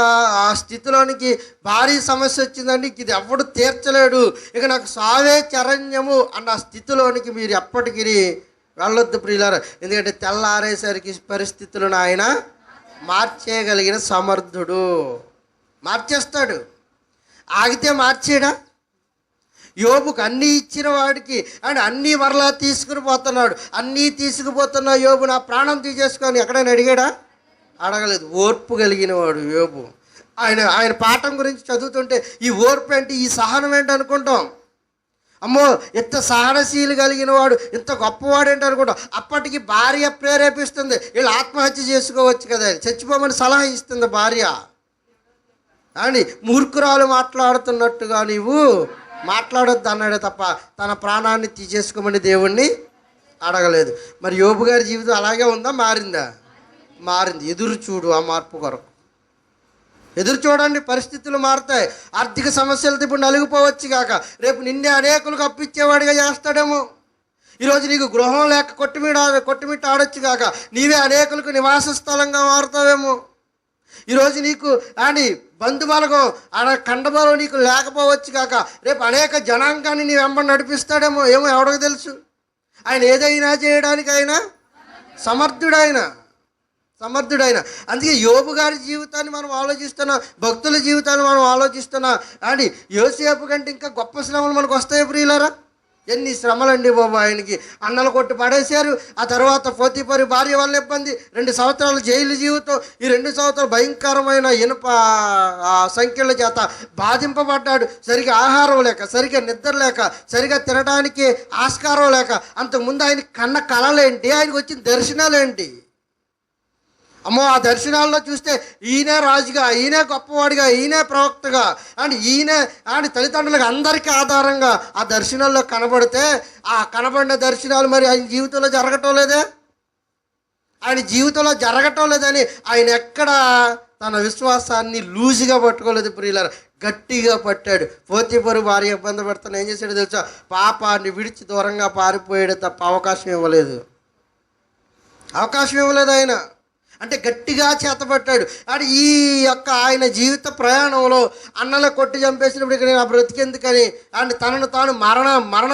స్థితిలోనికి భారీ సమస్య వచ్చిందండి. ఇది ఎవడు తీర్చలేడు, ఇక నాకు సావే చరణ్యము అన్న స్థితిలోనికి మీరు ఎప్పటికీ వెళ్ళొద్దు ప్రియులారా. ఎందుకంటే తెల్లారేసరికి పరిస్థితులను ఆయన మార్చేయగలిగిన సమర్థుడు. మార్చేస్తాడు. ఆగితే మార్చేయడా? యోబుకు అన్నీ ఇచ్చిన వాడికి అండ్ అన్నీ మరలా తీసుకుని పోతున్నాడు. అన్నీ తీసుకుపోతున్న యోబు నా ప్రాణం తీసేసుకొని ఎక్కడైనా అడిగాడా? అడగలేదు. ఓర్పు కలిగిన వాడు యోబు. ఆయన పాఠం గురించి చదువుతుంటే ఈ ఓర్పు ఏంటి, ఈ సహనం ఏంటి అనుకుంటాం. అమ్మో ఇంత సహనశీలు కలిగిన వాడు, ఇంత గొప్పవాడు ఏంటి అనుకుంటాం. అప్పటికి భార్య ప్రేరేపిస్తుంది, వీళ్ళు ఆత్మహత్య చేసుకోవచ్చు కదా, చచ్చిపోమని సలహా ఇస్తుంది భార్య. అని మూర్ఖురాలు మాట్లాడుతున్నట్టుగా నీవు మాట్లాడొద్దు అన్నాడే తప్ప తన ప్రాణాన్ని తీసేసుకోమని దేవుణ్ణి అడగలేదు. మరి యోబు గారి జీవితం అలాగే ఉందా, మారిందా? మారింది. ఎదురు చూడు ఆ మార్పు కొరకు. ఎదురు చూడండి, పరిస్థితులు మారుతాయి. ఆర్థిక సమస్యలతో ఇప్పుడు నలిగిపోవచ్చు కాక రేపు నిన్నే అనేకులకు అప్పిచ్చేవాడిగా చేస్తాడేమో. ఈరోజు నీకు గృహం లేక కొట్టుమిట్ట ఆడొచ్చు కాక నీవే అనేకులకు నివాస స్థలంగా మారుతావేమో. ఈరోజు నీకు అని బంధుబలగం కండబలం నీకు లేకపోవచ్చు కాక రేపు అనేక జనాంగాన్ని నీ వెంబడి నడిపిస్తాడేమో. ఏమో ఎవరికి తెలుసు. ఆయన ఏదైనా చేయడానికి ఆయన సమర్థుడైన. అందుకే యోబు గారి జీవితాన్ని మనం ఆలోచిస్తున్నాం, భక్తుల జీవితాన్ని మనం ఆలోచిస్తున్నాం. అని యోసేపు కంటే ఇంకా గొప్ప శ్రమలు మనకు వస్తాయి ప్రియులారా. ఎన్ని శ్రమలండి బాబు. ఆయనకి అన్నలు కొట్టి పడేశారు, ఆ తర్వాత పోతీపరి భార్య వల్ల ఇబ్బంది, 2 సంవత్సరాల జైలు జీవితం, ఈ 2 సంవత్సరాలు భయంకరమైన ఇనుప సంఖ్యల చేత బాధింపబడ్డాడు. సరిగా ఆహారం లేక, సరిగా నిద్ర లేక, సరిగా తినడానికి ఆస్కారం లేక. అంతకుముందు ఆయన కన్న కళలేంటి, ఆయనకు వచ్చిన దర్శనాలేంటి. అమ్మో ఆ దర్శనాల్లో చూస్తే ఈయనే రాజుగా, ఈయనే గొప్పవాడిగా, ఈయనే ప్రవక్తగా అండ్ ఈయనే అండ్ తల్లిదండ్రులకు అందరికీ ఆధారంగా ఆ దర్శనాల్లో కనబడితే ఆ కనబడిన దర్శనాలు మరి ఆయన జీవితంలో జరగటం లేదే. ఆయన జీవితంలో జరగటం లేదని ఆయన ఎక్కడ తన విశ్వాసాన్ని లూజుగా పట్టుకోలేదు ప్రియులారా, గట్టిగా పట్టాడు. పోతీపరు భార్య ఇబ్బంది పెడతాను ఏం చేశాడో తెలుసా, పాపాన్ని విడిచి దూరంగా పారిపోయాడు తప్ప అవకాశం ఇవ్వలేదు ఆయన. అంటే గట్టిగా చేతపట్టాడు. అంటే ఈ యొక్క ఆయన జీవిత ప్రయాణంలో అన్నల కొట్టి చంపేసినప్పుడు ఇక్కడ నేను బ్రతికెందుకని అంటే తనను తాను మరణ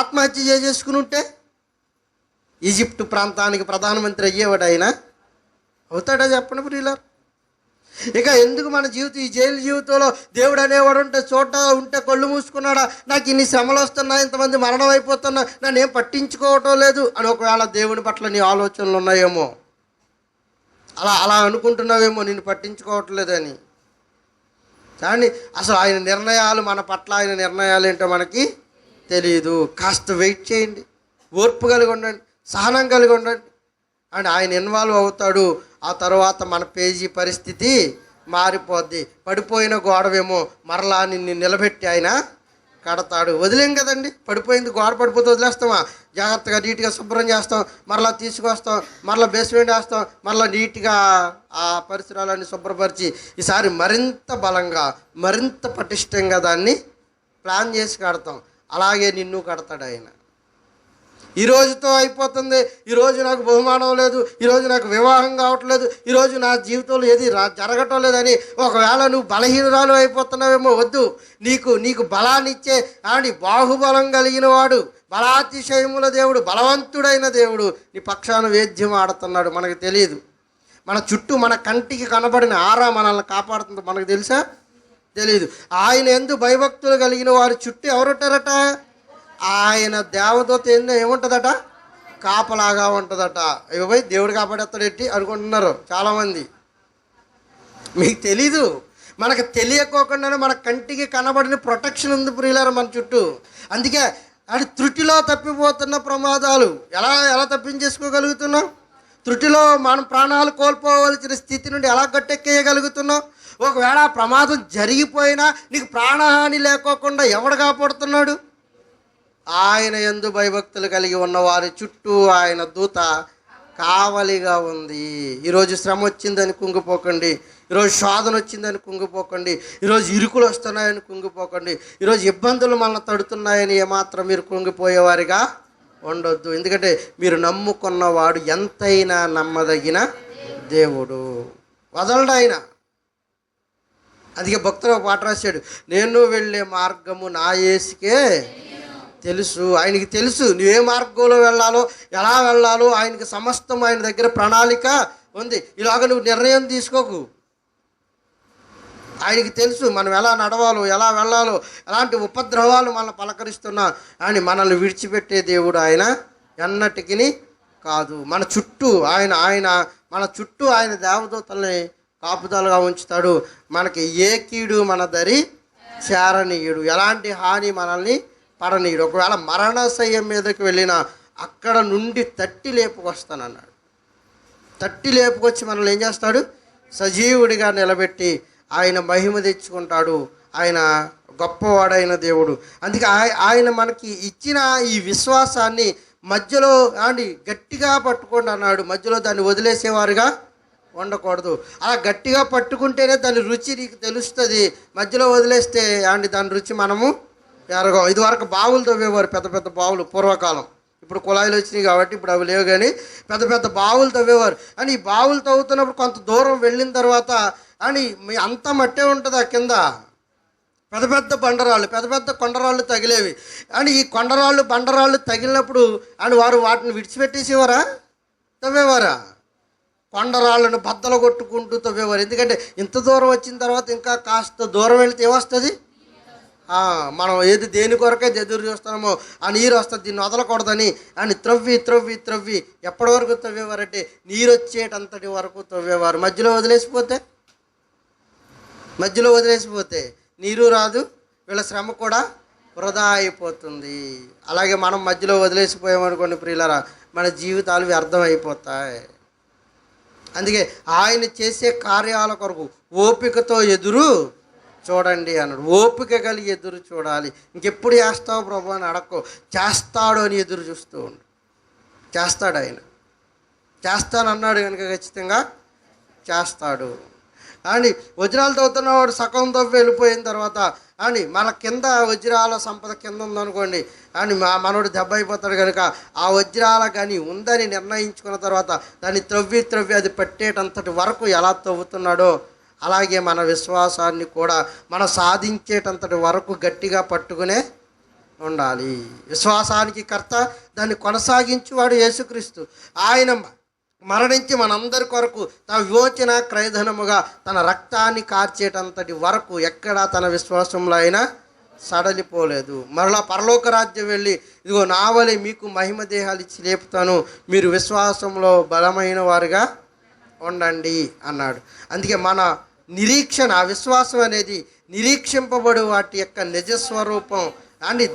ఆత్మహత్య చేసుకుని ఉంటే ఈజిప్ట్ ప్రాంతానికి ప్రధానమంత్రి అయ్యేవాడు ఆయన. అవుతాడా చెప్పండి ప్రియులారా. ఇక ఎందుకు మన జీవితం, ఈ జైలు జీవితంలో దేవుడు అనేవాడు ఉంటే ఉంటే కళ్ళు మూసుకున్నాడా, నాకు ఇన్ని శ్రమలు వస్తున్నా, ఇంతమంది మరణం అయిపోతున్నా, నన్ను ఏం పట్టించుకోవటం లేదు అని ఒకవేళ దేవుని పట్ల నీ ఆలోచనలు ఉన్నాయేమో. అలా అనుకుంటున్నావేమో నిన్ను పట్టించుకోవట్లేదని. కానీ అసలు ఆయన నిర్ణయాలు మన పట్ల, ఆయన నిర్ణయాలు ఏంటో మనకి తెలియదు. కాస్త వెయిట్ చేయండి, ఓర్పు కలిగి ఉండండి, సహనం కలిగి ఉండండి. అండ్ ఆయన ఇన్వాల్వ్ అవుతాడు. ఆ తర్వాత మన పేజీ పరిస్థితి మారిపోద్ది. పడిపోయిన గోడవేమో మరలా నిన్ను నిలబెట్టి ఆయన కడతాడు. వదిలేం కదండి, పడిపోయింది గోడ పడిపోతే వదిలేస్తామా? జాగ్రత్తగా నీట్గా శుభ్రం చేస్తాం, మరలా తీసుకొస్తాం, మరలా బేస్మెంట్ వేస్తాం, మరలా నీట్గా ఆ పరిసరాలన్నీ శుభ్రపరిచి ఈసారి మరింత బలంగా, మరింత పటిష్టంగా దాన్ని ప్లాన్ చేసి కడతాం. అలాగే నిన్ను కడతాడు ఆయన. ఈరోజుతో అయిపోతుంది, ఈరోజు నాకు బహుమానం లేదు, ఈరోజు నాకు వివాహం కావట్లేదు, ఈరోజు నా జీవితంలో ఏది జరగటం లేదని ఒకవేళ నువ్వు బలహీనరాలు అయిపోతున్నావేమో. వద్దు, నీకు బలాన్ని ఇచ్చే అని బాహుబలం కలిగిన వాడు, బలాతిశయముల దేవుడు, బలవంతుడైన దేవుడు నీ పక్షాన వేద్యం ఆడుతున్నాడు. మనకు తెలియదు. మన చుట్టూ మన కంటికి కనబడిన ఆరా మనల్ని కాపాడుతుంది, మనకు తెలుసా? తెలియదు. ఆయన యందు భయభక్తులు కలిగిన వారి చుట్టూ ఎవరుంటారట? ఆయన దేవదూత ఏముంటుందట? కాపలాగా ఉంటుందట. ఇవ్వబోయి దేవుడు కాపాడేస్తాడేంటి అనుకుంటున్నారు చాలామంది. మీకు తెలీదు. మనకు తెలియకోకుండానే మన కంటికి కనబడిన ప్రొటెక్షన్ ఉంది ప్రియులారా మన చుట్టూ. అందుకే అది త్రుటిలో తప్పిపోతున్న ప్రమాదాలు ఎలా తప్పించేసుకోగలుగుతున్నాం? త్రుటిలో మనం ప్రాణాలు కోల్పోవలసిన స్థితి నుండి ఎలా గట్టెక్కేయగలుగుతున్నాం? ఒకవేళ ప్రమాదం జరిగిపోయినా నీకు ప్రాణహాని లేకోకుండా ఎవడు కాపాడుతున్నాడు? ఆయన యందు భయభక్తులు కలిగి ఉన్న వారి చుట్టూ ఆయన దూత కావలిగా ఉంది. ఈరోజు శ్రమ వచ్చిందని కుంగిపోకండి, ఈరోజు శోధన వచ్చిందని కుంగిపోకండి, ఈరోజు ఇరుకులు వస్తున్నాయని కుంగిపోకండి, ఈరోజు ఇబ్బందులు మనల్ని తడుతున్నాయని ఏమాత్రం మీరు కుంగిపోయేవారిగా ఉండొద్దు. ఎందుకంటే మీరు నమ్ముకున్నవాడు ఎంతైనా నమ్మదగిన దేవుడు, వదలడు ఆయన. అందుకే భక్తుడు ఒక పాట రాశాడు, నేను వెళ్ళే మార్గము నా యేసుకే తెలుసు. ఆయనకి తెలుసు నువ్వే మార్గంలో వెళ్ళాలో, ఎలా వెళ్ళాలో ఆయనకి సమస్తం ఆయన దగ్గర ప్రణాళిక ఉంది. ఇలాగ నువ్వు నిర్ణయం తీసుకోకు. ఆయనకి తెలుసు మనం ఎలా నడవాలో, ఎలా వెళ్ళాలో, ఎలాంటి ఉపద్రవాలు మనల్ని పలకరిస్తున్నా అని మనల్ని విడిచిపెట్టే దేవుడు ఆయన ఎన్నటికి కాదు. మన చుట్టూ ఆయన దేవదూతల్ని కాపుదలుగా ఉంచుతాడు. మనకి ఏ కీడు మన దరి చేరనీయుడు, ఎలాంటి హాని మనల్ని పడనీయుడు. ఒకవేళ మరణశయ్యం మీదకి వెళ్ళినా అక్కడ నుండి తట్టి లేపుకొస్తానన్నాడు. తట్టి లేపుకొచ్చి మనల్ని ఏం చేస్తాడు? సజీవుడిగా నిలబెట్టి ఆయన మహిమ తెచ్చుకుంటాడు. ఆయన గొప్పవాడైన దేవుడు. అందుకే ఆయన మనకి ఇచ్చిన ఈ విశ్వాసాన్ని మధ్యలో గట్టిగా పట్టుకోండి అన్నాడు. మధ్యలో దాన్ని వదిలేసేవారుగా ఉండకూడదు. అలా గట్టిగా పట్టుకుంటేనే దాని రుచి నీకు తెలుస్తుంది. మధ్యలో వదిలేస్తే దాని రుచి మనము ఎరగం. ఇదివరకు బావులు తవ్వేవారు, పెద్ద పెద్ద బావులు పూర్వకాలం. ఇప్పుడు కుళాయిలు వచ్చినాయి కాబట్టి ఇప్పుడు అవి లేవు, కానీ పెద్ద పెద్ద బావులు తవ్వేవారు. అని ఈ బావులు తవ్వుతున్నప్పుడు కొంత దూరం వెళ్ళిన తర్వాత అంతా మట్టే ఉంటుంది. ఆ కింద పెద్ద పెద్ద బండరాళ్ళు, పెద్ద పెద్ద కొండరాళ్ళు తగిలేవి. ఈ కొండరాళ్ళు బండరాళ్ళు తగిలినప్పుడు వారు వాటిని విడిచిపెట్టేసేవారా, తవ్వేవారా? కొండరాళ్ళను బద్దలు కొట్టుకుంటూ తవ్వేవారు. ఎందుకంటే ఇంత దూరం వచ్చిన తర్వాత ఇంకా కాస్త దూరం వెళితే ఏమొస్తుంది? మనం దేని కొరకే ఎదురు చూస్తున్నామో ఆ నీరు వస్తుంది, దీన్ని వదలకూడదని త్రవ్వి త్రవ్వి త్రవ్వి ఎప్పటి వరకు తవ్వేవారంటే నీరు వచ్చేటంతటి వరకు తవ్వేవారు. మధ్యలో వదిలేసిపోతే నీరు రాదు, వీళ్ళ శ్రమ కూడా వృధా అయిపోతుంది. అలాగే మనం మధ్యలో వదిలేసిపోయామనుకోండి ప్రియులారా, మన జీవితాలు వ్యర్థం అయిపోతాయి. అందుకే ఆయన చేసే కార్యాల కొరకు ఓపికతో ఎదురు చూడండి అన్నాడు. ఓపిక కలిగి ఎదురు చూడాలి. ఇంకెప్పుడు చేస్తావు ప్రభు అని అడక్కో, చేస్తాడు అని ఎదురు చూస్తూ ఉండు. చేస్తాడు ఆయన. చేస్తానన్నాడు కనుక ఖచ్చితంగా చేస్తాడు. వజ్రాలు తవ్వుతున్నవాడు సగం తవ్వి వెళ్ళిపోయిన తర్వాత మన కింద వజ్రాల సంపద కింద ఉందనుకోండి, మనోడు దెబ్బ అయిపోతాడు. కనుక ఆ వజ్రాల గని ఉందని నిర్ణయించుకున్న తర్వాత దాన్ని త్రవ్వి అది పెట్టేటంతటి వరకు ఎలా తవ్వుతున్నాడో అలాగే మన విశ్వాసాన్ని కూడా మనం సాధించేటంతటి వరకు గట్టిగా పట్టుకునే ఉండాలి. విశ్వాసానికి కర్త, దాన్ని కొనసాగించేవాడు యేసుక్రీస్తు. ఆయన మరణించి మనందరి కొరకు తన విమోచన క్రయధనముగా తన రక్తాన్ని కార్చేటంతటి వరకు ఎక్కడా తన విశ్వాసంలో అయినా సడలిపోలేదు. మరలా పరలోక రాజ్యం వెళ్ళి ఇదిగో నా వలె మీకు మహిమ దేహాలు ఇచ్చి లేపుతాను, మీరు విశ్వాసంలో బలమైన వారుగా ఉండండి అన్నాడు. అందుకే మన నిరీక్షణ, విశ్వాసం అనేది నిరీక్షింపబడు వాటి యొక్క నిజస్వరూపం.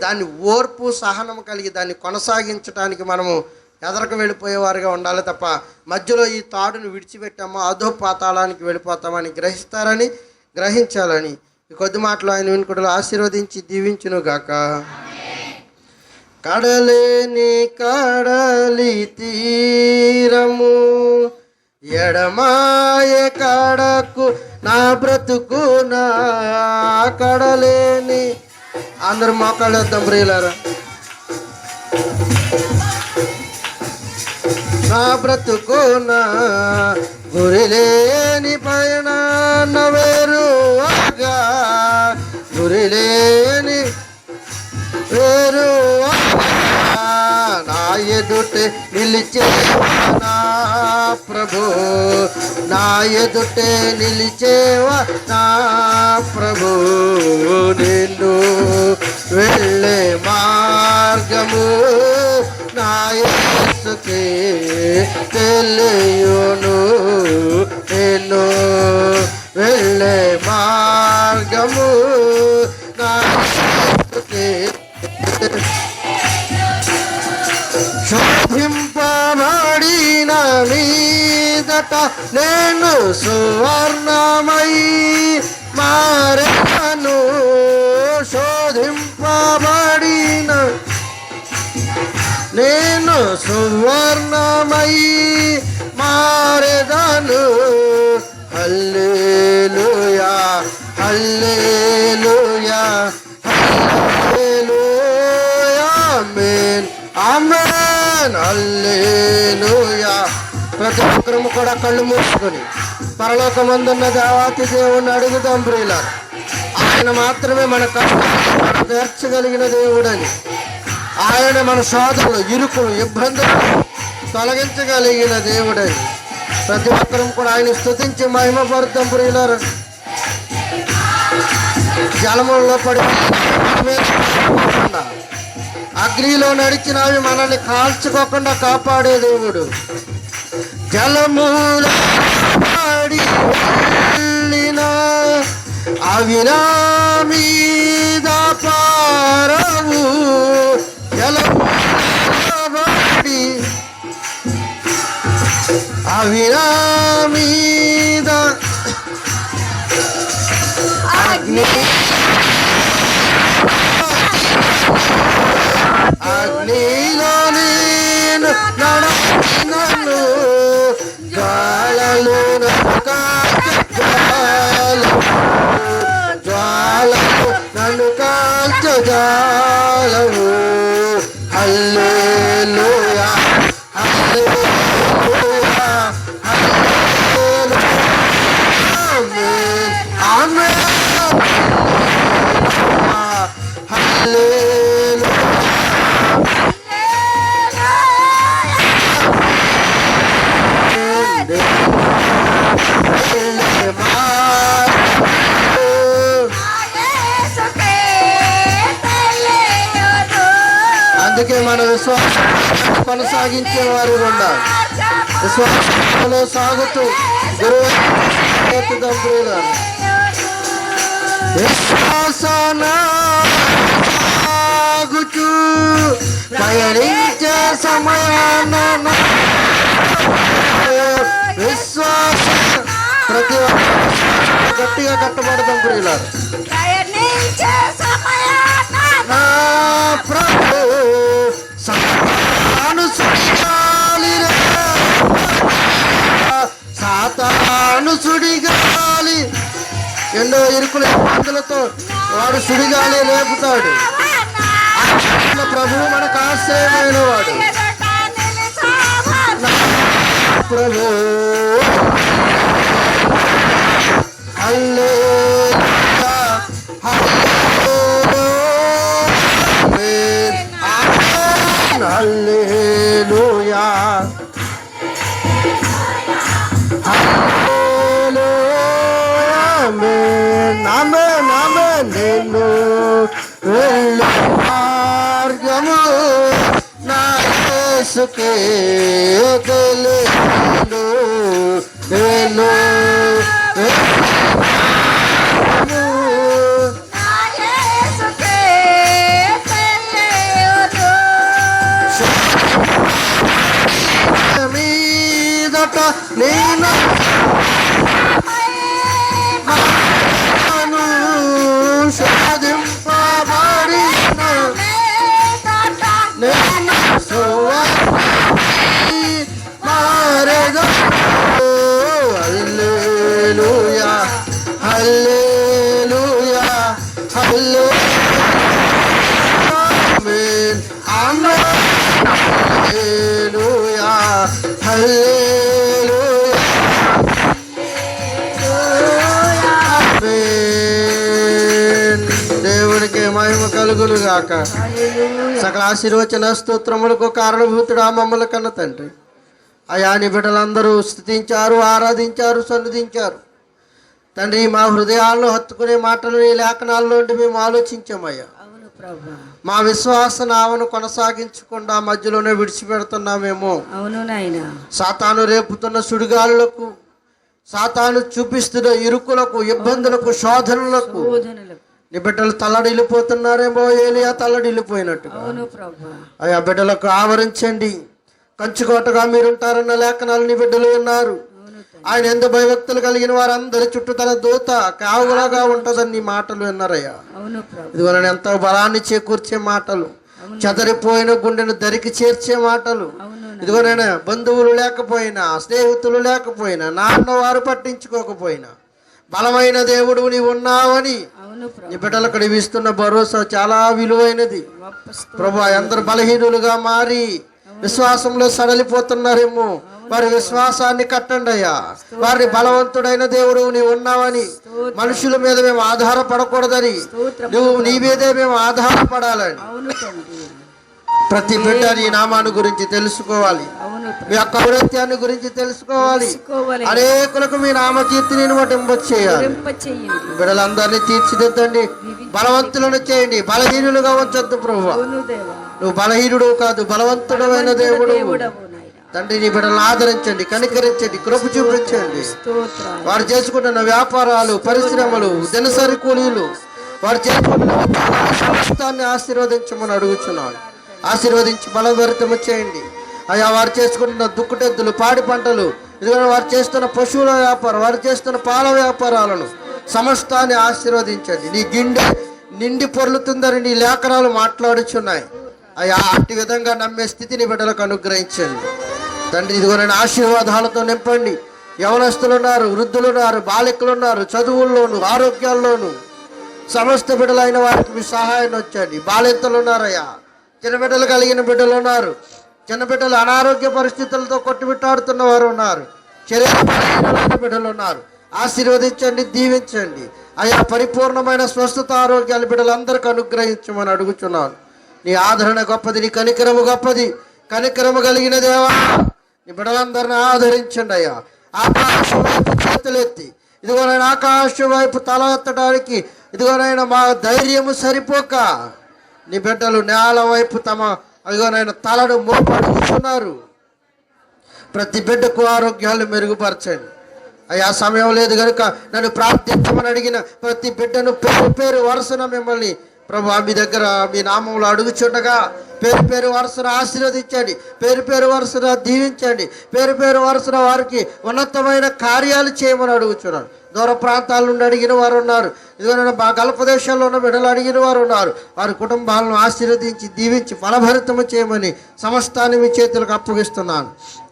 దాన్ని ఓర్పు సహనం కలిగి దాన్ని కొనసాగించడానికి మనము ఎదరకు వెళ్ళిపోయేవారుగా ఉండాలి తప్ప మధ్యలో ఈ తాడును విడిచిపెట్టామో అధో పాతాళానికి వెళ్ళిపోతామని గ్రహించాలని ఈ కొద్ది మాటలు ఆయన వినుకుడులు ఆశీర్వదించి దీవించునుగాక. కడలేని కడలి తీరము ఎడమాయ కడకు నా బ్రతుకు నా కడలేని. అందరూ మోకాళ్ళు వద్దాం ప్రియులారా. నా బ్రతుకు నా గురిలేని పైన వేరుగా, గురిలేని వేరుగా నా ఎదుటే నిలిచే నా ప్రభు, నా ఎదుటే నిలిచేవా నా ప్రభు. నిన్ను వెళ్ళే మార్గము నా యేసుకే తెలియును, నిన్ను వెళ్ళే మార్గము నా యేసుకే. శోధింపబడిన మీదట నేను సువర్ణమై మారెను, శోధింపబడిన నేను సువర్ణమై మారెదను. హల్లెలూయా హల్లెలూయా హల్లెలూయా ఆమేన్ ఆమేన్ హల్లెలూయా. ప్రతి ఒక్కరము కూడా కళ్ళు మూసుకొని పరలోకమందున్న దేవాతి దేవుణ్ణి అడుగుదాం ప్రియులారా. ఆయన మాత్రమే మన కష్టాలను తీర్చగలిగిన దేవుడని, ఆయన మన శోధనలు ఇరుకులు ఇబ్బందులు తొలగించగలిగిన దేవుడని ప్రతి ఒక్కరూ కూడా ఆయన స్తుతించి మహిమపడతాం ప్రియులారా. జలములలో పడి అగ్నిలో నడిచినవి మనల్ని కాల్చుకోకుండా కాపాడే దేవుడు. జలముల పడి అవి నా మీద పారవు, జలముడి అవి నా మీద అగ్ని అగ్నిలో నేను నన్ను జ్వాలలు జ్వాలలు నన్ను కాల్చజాలవు. హల్లెలూయా హల్లెలూయా హల్లెలూయా ఆమేన్ హల్లెలూయా. అందుకే మన విశ్వాసం కొనసాగించేవారు ఉండాలి. విశ్వాసంలో సాగుతూ విశ్వాసన సాగుతూ పయనించే సమయాన విశ్వాస ప్రతి గట్టిగా కట్టబడతాం ప్రియులారు. నా ప్రభు సాతాను సుడిగాలి ఎన్నో ఇరుకుల ఇబ్బందులతో వాడు సుడిగాలి రేపుతాడు. ప్రభువు మనకు ఆశ్రయమైన వాడు. ప్రభు హల్లెలూయా హల్లెలూయా ఆమేన్ ఆమేన్. నేను వెళ్ళే మార్గము నా యేసుకే తెలియను. నేను మీదట నేను సాధింపబడిన నేను మారేగా. హల్లెలూయా హల్లెలూయా హల్లెలూయా ఆమేన్ ఆమేన్ హల్లెలూయా హల్లెలూయా ఆమేన్. దేవునికి మహిమ కలుగును గాక. సకల ఆశీర్వచన స్తోత్రములకు కారణభూతుడు ఆ మమ్మల్ని కన్న తండ్రి. అయా నీ బిడ్డలందరూ స్తుతించారు, ఆరాధించారు, సన్నిధించారు తండ్రి. మా హృదయాలను హత్తుకునే మాటలు ఈ లేఖనాల్లోండి మేము ఆలోచించామయ్యా. మా విశ్వాస నావను కొనసాగించకుండా మధ్యలోనే విడిచిపెడుతున్నామేమో. అవును నాయనా. సాతాను రేపుతున్న సుడిగాలులకు, సాతాను చూపిస్తున్న ఇరుకులకు, ఇబ్బందులకు, శోధనలకు నీ బిడ్డలు తల్లడిల్లిపోతున్నారేమో. ఏలియా తల్లడిల్లిపోయినట్టు అయ్యా బిడ్డలకు ఆవరించండి. కంచుకోటగా మీరుంటారన్న లేఖనాలు నీ బిడ్డలు ఉన్నారు. ఆయన ఎంత భయభక్తులు కలిగిన వారందరి చుట్టూ తన దూత కావులాగా ఉంటుందని నీ మాటలు విన్నారయ్యా. ఇదిగో నేను ఎంతో బలాన్ని చేకూర్చే మాటలు, చెదరిపోయిన గుండెను దరికి చేర్చే మాటలు. ఇదిగో నేను బంధువులు లేకపోయినా, స్నేహితులు లేకపోయినా, నాన్న వారు పట్టించుకోకపోయినా బలమైన దేవుడు నీవు ఉన్నావని నీ బిడ్డలకు నీవు ఇస్తున్న భరోసా చాలా విలువైనది ప్రభు. అందరు బలహీనులుగా మారి విశ్వాసంలో సడలిపోతున్నారేమో. వారి విశ్వాసాన్ని కట్టండి అయ్యా. వారిని బలవంతుడైన దేవుడు నీవు ఉన్నావని, మనుషుల మీద మేము ఆధారపడకూడదని, నువ్వు నీ మీదే మేము ఆధారపడాలని ప్రతి బిడ్డ నీ నామాన్ని గురించి తెలుసుకోవాలి, మీ యొక్క ఔన్నత్యాన్ని గురించి తెలుసుకోవాలి. అనేకులకు మీ నామ కీర్తిని వటింపచేయాలి. బిడ్డలందరినీ తీర్చిదిద్దండి, బలవంతులను చేయండి, బలహీనులుగా ఉంచొద్దు ప్రభువా. నువ్వు బలహీనుడు కాదు, బలవంతుడమైన దేవుడు. తండ్రి నీ బిడ్డలను ఆదరించండి, కనికరించండి, కృప చూపించండి. వారు చేసుకుంటున్న వ్యాపారాలు, పరిశ్రమలు, దినసరి కూలీలు, వారు చేసుకుంటున్న సమస్తాన్ని ఆశీర్వదించమని అడుగుచున్నాను. ఆశీర్వదించి బలభరితము చేయండి అయ్యా. వారు చేసుకుంటున్న దుక్కుటెద్దులు, పాడి పంటలు, ఇదిగో వారు చేస్తున్న పశువుల వ్యాపారం, వారు చేస్తున్న పాల వ్యాపారాలను సమస్తాన్ని ఆశీర్వదించండి. నీ గిండె నిండి పొర్లుతుందని నీ లేఖనాలు మాట్లాడుచున్నాయి అయ్యా. అట్టి విధంగా నమ్మే స్థితిని బిడ్డలకు అనుగ్రహించండి తండ్రి. ఇదిగోనైనా ఆశీర్వాదాలతో నింపండి. యవనస్తులు ఉన్నారు, వృద్ధులు ఉన్నారు, బాలికలు ఉన్నారు, చదువుల్లోను, ఆరోగ్యాల్లోనూ సమస్త బిడ్డలైన వారికి మీ సహాయం వచ్చండి. బాలింతలు ఉన్నారయ్యా, చిన్న బిడ్డలు కలిగిన బిడ్డలు ఉన్నారు, చిన్న బిడ్డలు అనారోగ్య పరిస్థితులతో కొట్టుమిట్టాడుతున్న వారు ఉన్నారు, శరీర బిడ్డలు ఉన్నారు. ఆశీర్వదించండి, దీవించండి అయ్యా. పరిపూర్ణమైన స్వస్థత ఆరోగ్యాలు బిడ్డలందరికీ అనుగ్రహించమని అడుగుచున్నాను. నీ ఆదరణ గొప్పది, నీ కనికరము గొప్పది. కనికరము కలిగిన దేవా, నీ బిడ్డలందరినీ ఆదరించండి అయ్యా. ఆకాశం వైపు చేతులెత్తి ఇదిగోనైనా ఆకాశం వైపు తల ఎత్తడానికి ఇదిగోనైనా మా ధైర్యము సరిపోక నీ బిడ్డలు నేల వైపు తమ ఇదిగోనైనా తలను మోపడుతున్నారు. ప్రతి బిడ్డకు ఆరోగ్యాలు మెరుగుపరచండి అయ్యా. సమయం లేదు కనుక నన్ను ప్రార్థించమని అడిగిన ప్రతి బిడ్డను పేరు పేరు వరుసన మిమ్మల్ని ప్రభు మీ దగ్గర మీ నామంలో అడుగుచుండగా పేరు పేరు వరుసన ఆశీర్వదించండి, పేరు పేరు వరుసన దీవించండి, పేరు పేరు వరుసన వారికి ఉన్నతమైన కార్యాలు చేయమని అడుగుచున్నాను. దూర ప్రాంతాల నుండి అడిగిన వారు ఉన్నారు, ఇదిగో గల్ఫ్ దేశాల్లో ఉన్న బిడ్డలు అడిగిన వారు ఉన్నారు. వారి కుటుంబాలను ఆశీర్వదించి దీవించి ఫలభరితము చేయమని సమస్తాన్ని మీ చేతులకు అప్పగిస్తున్నాను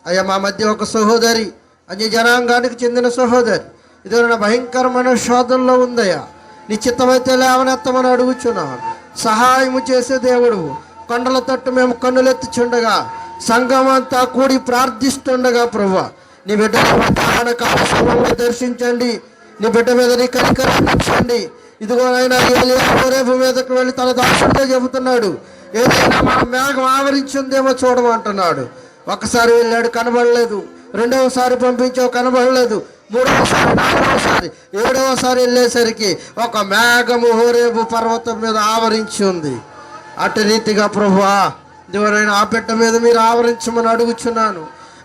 అయ్యా. మా మధ్య ఒక సహోదరి, అన్య జనాంగానికి చెందిన సహోదరి ఇదిగో భయంకరమైన శోధనలో ఉందయ్యా. నిశ్చితమైతే లేవనెత్తమని అడుగుచున్నాను. సహాయము చేసే దేవుడు. కొండల తట్టు మేము కన్నులెత్తుచుండగా సంఘం అంతా కూడి ప్రార్థిస్తుండగా ప్రభువా నీ బిడ్డ సమయంలో దర్శించండి. నీ బిడ్డ మీద నీ కనికరించండి. ఇదిగోనైనా రేపు మీదకు వెళ్ళి తన దాసుడితో చెబుతున్నాడు, ఏదైనా మా మేఘం ఆవరించిందేమో చూడమంటున్నాడు. ఒకసారి వెళ్ళాడు, కనబడలేదు. రెండవసారి పంపించావు, కనబడలేదు. మూడవసారి, నాలుగవసారి, ఏడవసారి వెళ్ళేసరికి ఒక మేఘము హోరేబు పర్వతం మీద ఆవరించి ఉంది. అటు రీతిగా ప్రభువా ఎవరైనా ఆ బిడ్డ మీద మీరు ఆవరించమని అడుగుచున్నాను.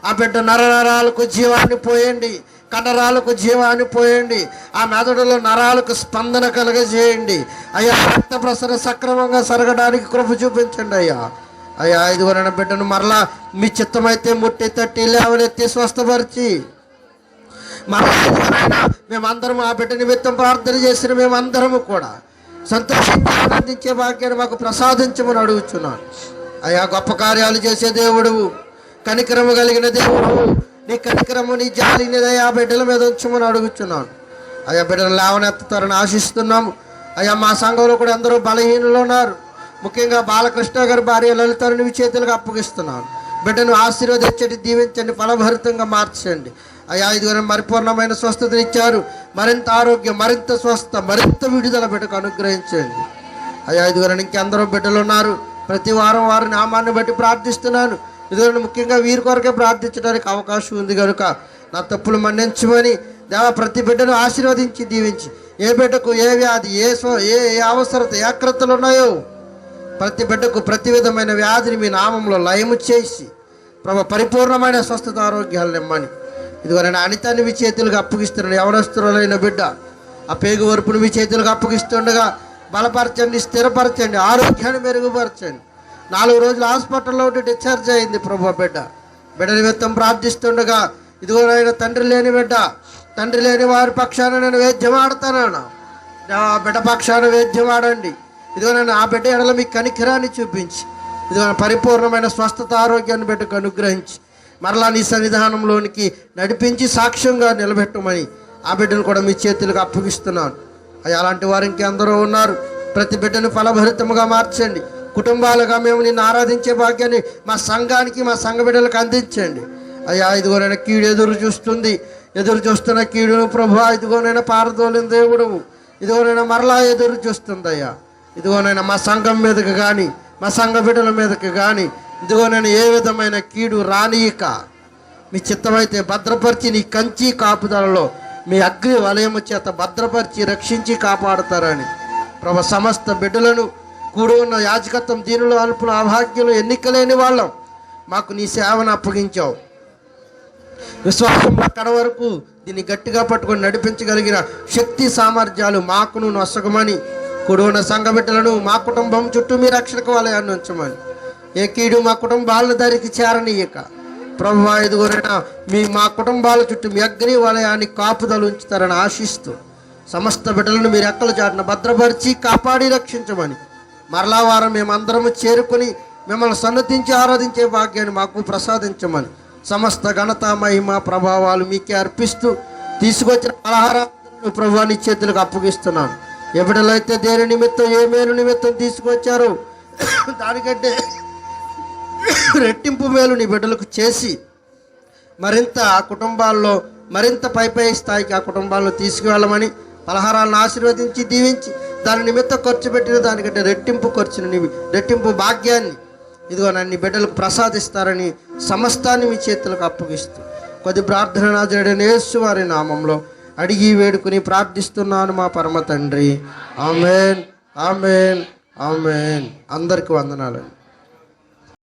ఆ బిడ్డ నరనరాలకు జీవాన్ని పోయండి, కండరాలకు జీవాన్ని పోయండి, ఆ మెదడులో నరాలకు స్పందన కలగజేయండి అయ్యా. రక్త ప్రసరణ సక్రమంగా సరగడానికి కృప చూపించండి అయ్యా. అయ్యా ఇదిగోనైనా బిడ్డను మరలా మీ చిత్తమైతే ముట్టి తట్టి లేవనెత్తి స్వస్థపరిచి మరలా మేమందరం ఆ బిడ్డ నిమిత్తం ప్రార్థన చేసిన మేమందరము కూడా సంతోషంగా ఆనందించే భాగ్యాన్ని మాకు ప్రసాదించమని అడుగుచున్నాను అయ్యా. గొప్ప కార్యాలు చేసే దేవుడు, కనికరము కలిగిన దేవుడు, నీ కనికరము నీ జాలిని ఆ బిడ్డల మీద ఉంచమని అడుగుచున్నాను అయ్యా. బిడ్డలు లేవనెత్తుతారని ఆశిస్తున్నాము అయ్యా. మా సంఘంలో కూడా అందరూ బలహీనులు ఉన్నారు. ముఖ్యంగా బాలకృష్ణ గారి భార్య లలితని మీ చేతులకు అప్పగిస్తున్నాను. బిడ్డను ఆశీర్వదించండి, దీవించండి, ఫలభరితంగా మార్చండి అయ్యా. ఇదిగో పరిపూర్ణమైన స్వస్థతను ఇచ్చారు. మరింత ఆరోగ్యం, మరింత స్వస్థ, మరింత విడుదల బిడ్డకు అనుగ్రహించండి అయ్యా. ఇదిగో ఇంకెందరో బిడ్డలు ఉన్నారు. ప్రతి వారం వారి నామాన్ని బట్టి ప్రార్థిస్తున్నాను. ఇదిగో ముఖ్యంగా వీరి కొరకే ప్రార్థించడానికి అవకాశం ఉంది కనుక నా తప్పులు మన్నించమని దేవా ప్రతి బిడ్డను ఆశీర్వదించి దీవించి, ఏ బిడ్డకు ఏ వ్యాధి, ఏ అవసరత, ఏ ఆక్రతలు ఉన్నాయో ప్రతి బిడ్డకు ప్రతి విధమైన వ్యాధిని మీ నామంలో లయము చేసి ప్రభు పరిపూర్ణమైన స్వస్థత ఆరోగ్యాలు నిమ్మని ఇదిగో నేను అనితాన్ని మీ చేతులకు అప్పగిస్తున్నాను. యవనస్తులైన బిడ్డ ఆ పేగు వరపును మీ చేతులకు అప్పగిస్తుండగా బలపరచండి, స్థిరపరచండి, ఆరోగ్యాన్ని మెరుగుపరచండి. 4 రోజులు హాస్పిటల్లో ఉండి డిశ్చార్జ్ అయింది ప్రభు. బిడ్డ నిమిత్తం ప్రార్థిస్తుండగా ఇదిగోనైనా తండ్రి లేని బిడ్డ, తండ్రి లేని వారి పక్షాన నేను వేద్యం ఆడతాను. ఆ బిడ్డ పక్షాన వేద్యం ఆడండి. ఇదిగో నేను ఆ బిడ్డ ఎడల మీ కనికరాన్ని చూపించి ఇదిగో పరిపూర్ణమైన స్వస్థత ఆరోగ్యాన్ని బిడ్డకు అనుగ్రహించి మరలా నీ సన్నిధానంలోనికి నడిపించి సాక్ష్యంగా నిలబెట్టమని ఆ బిడ్డను కూడా మీ చేతులకు అప్పగిస్తున్నాను అయ్యా. అలాంటి వారు ఇంకెందరో ఉన్నారు. ప్రతి బిడ్డను ఫలభరితముగా మార్చండి. కుటుంబాలుగా మేము నిన్ను ఆరాధించే భాగ్యాన్ని మా సంఘానికి, మా సంఘ బిడ్డలకు అందించండి అయ్యా. ఇదిగోనైనా కీడు ఎదురు చూస్తున్న కీడును ప్రభు ఇదిగోనైనా పారదోలిన దేవుడు, ఇదిగోనైనా మరలా ఎదురు చూస్తుంది అయ్యా. ఇదిగోనైనా మా సంఘం మీదకి కానీ, మా సంఘ బిడ్డల మీదకి కానీ ఇదిగో నేను ఏ విధమైన కీడు రానియక మీ చిత్తమైతే భద్రపరిచి నీ కంచి కాపుదలలో మీ అగ్ని వలయము చేత భద్రపరిచి రక్షించి కాపాడుతారని ప్రభు సమస్త బిడ్డలను కూడి ఉన్న యాజకత్వం దీనులు అల్పులు అభాగ్యులు ఎన్నికలేని వాళ్ళం మాకు నీ సేవను అప్పగించావు. విశ్వాసంలో అక్కడ వరకు దీన్ని గట్టిగా పట్టుకొని నడిపించగలిగిన శక్తి సామర్థ్యాలు మాకును నొసగమని కూడి ఉన్న సంఘ బిడ్డలను మా కుటుంబం చుట్టూ మీ రక్షక వలయాన్ని ఉంచమని ఏ కీడు మా కుటుంబాలను దారికి చేరనీయక ప్రభువా ఇదిగోనైనా మా కుటుంబాల చుట్టూ మీ అగ్ని వలయాన్ని కాపుదలు ఉంచుతారని ఆశిస్తూ సమస్త బిడ్డలను మీరు ఎక్కల చాటున భద్రపరిచి కాపాడి రక్షించమని మరలా వారం మేమందరము చేరుకొని మిమ్మల్ని సన్నతించి ఆరాధించే భాగ్యాన్ని మాకు ప్రసాదించమని సమస్త ఘనత మహిమ ప్రభావాలు మీకే అర్పిస్తూ తీసుకొచ్చిన పలహారాలను ప్రభువా నీ చేతులకు అప్పగిస్తున్నాను. ఏ బిడ్డలైతే దేని నిమిత్తం ఏ మేలు నిమిత్తం తీసుకొచ్చారో దానికంటే రెట్టింపు మేలు నీ బిడ్డలకు చేసి మరింత ఆ కుటుంబాల్లో మరింత పై స్థాయికి ఆ కుటుంబాలను తీసుకువెళ్ళమని పలహారాలను ఆశీర్వదించి దీవించి దాని నిమిత్తం ఖర్చు పెట్టిన దానికంటే రెట్టింపు ఖర్చుని రెట్టింపు భాగ్యాన్ని ఇదిగో నన్ను బిడ్డలకు ప్రసాదిస్తారని సమస్తాన్ని మీ చేతులకు అప్పగిస్తూ కొద్ది ప్రార్థన నాజరుడైన యేసు వారి నామంలో అడిగి వేడుకుని ప్రార్థిస్తున్నాను మా పరమ తండ్రి. Amen amen amen. అందరికీ వందనాలు.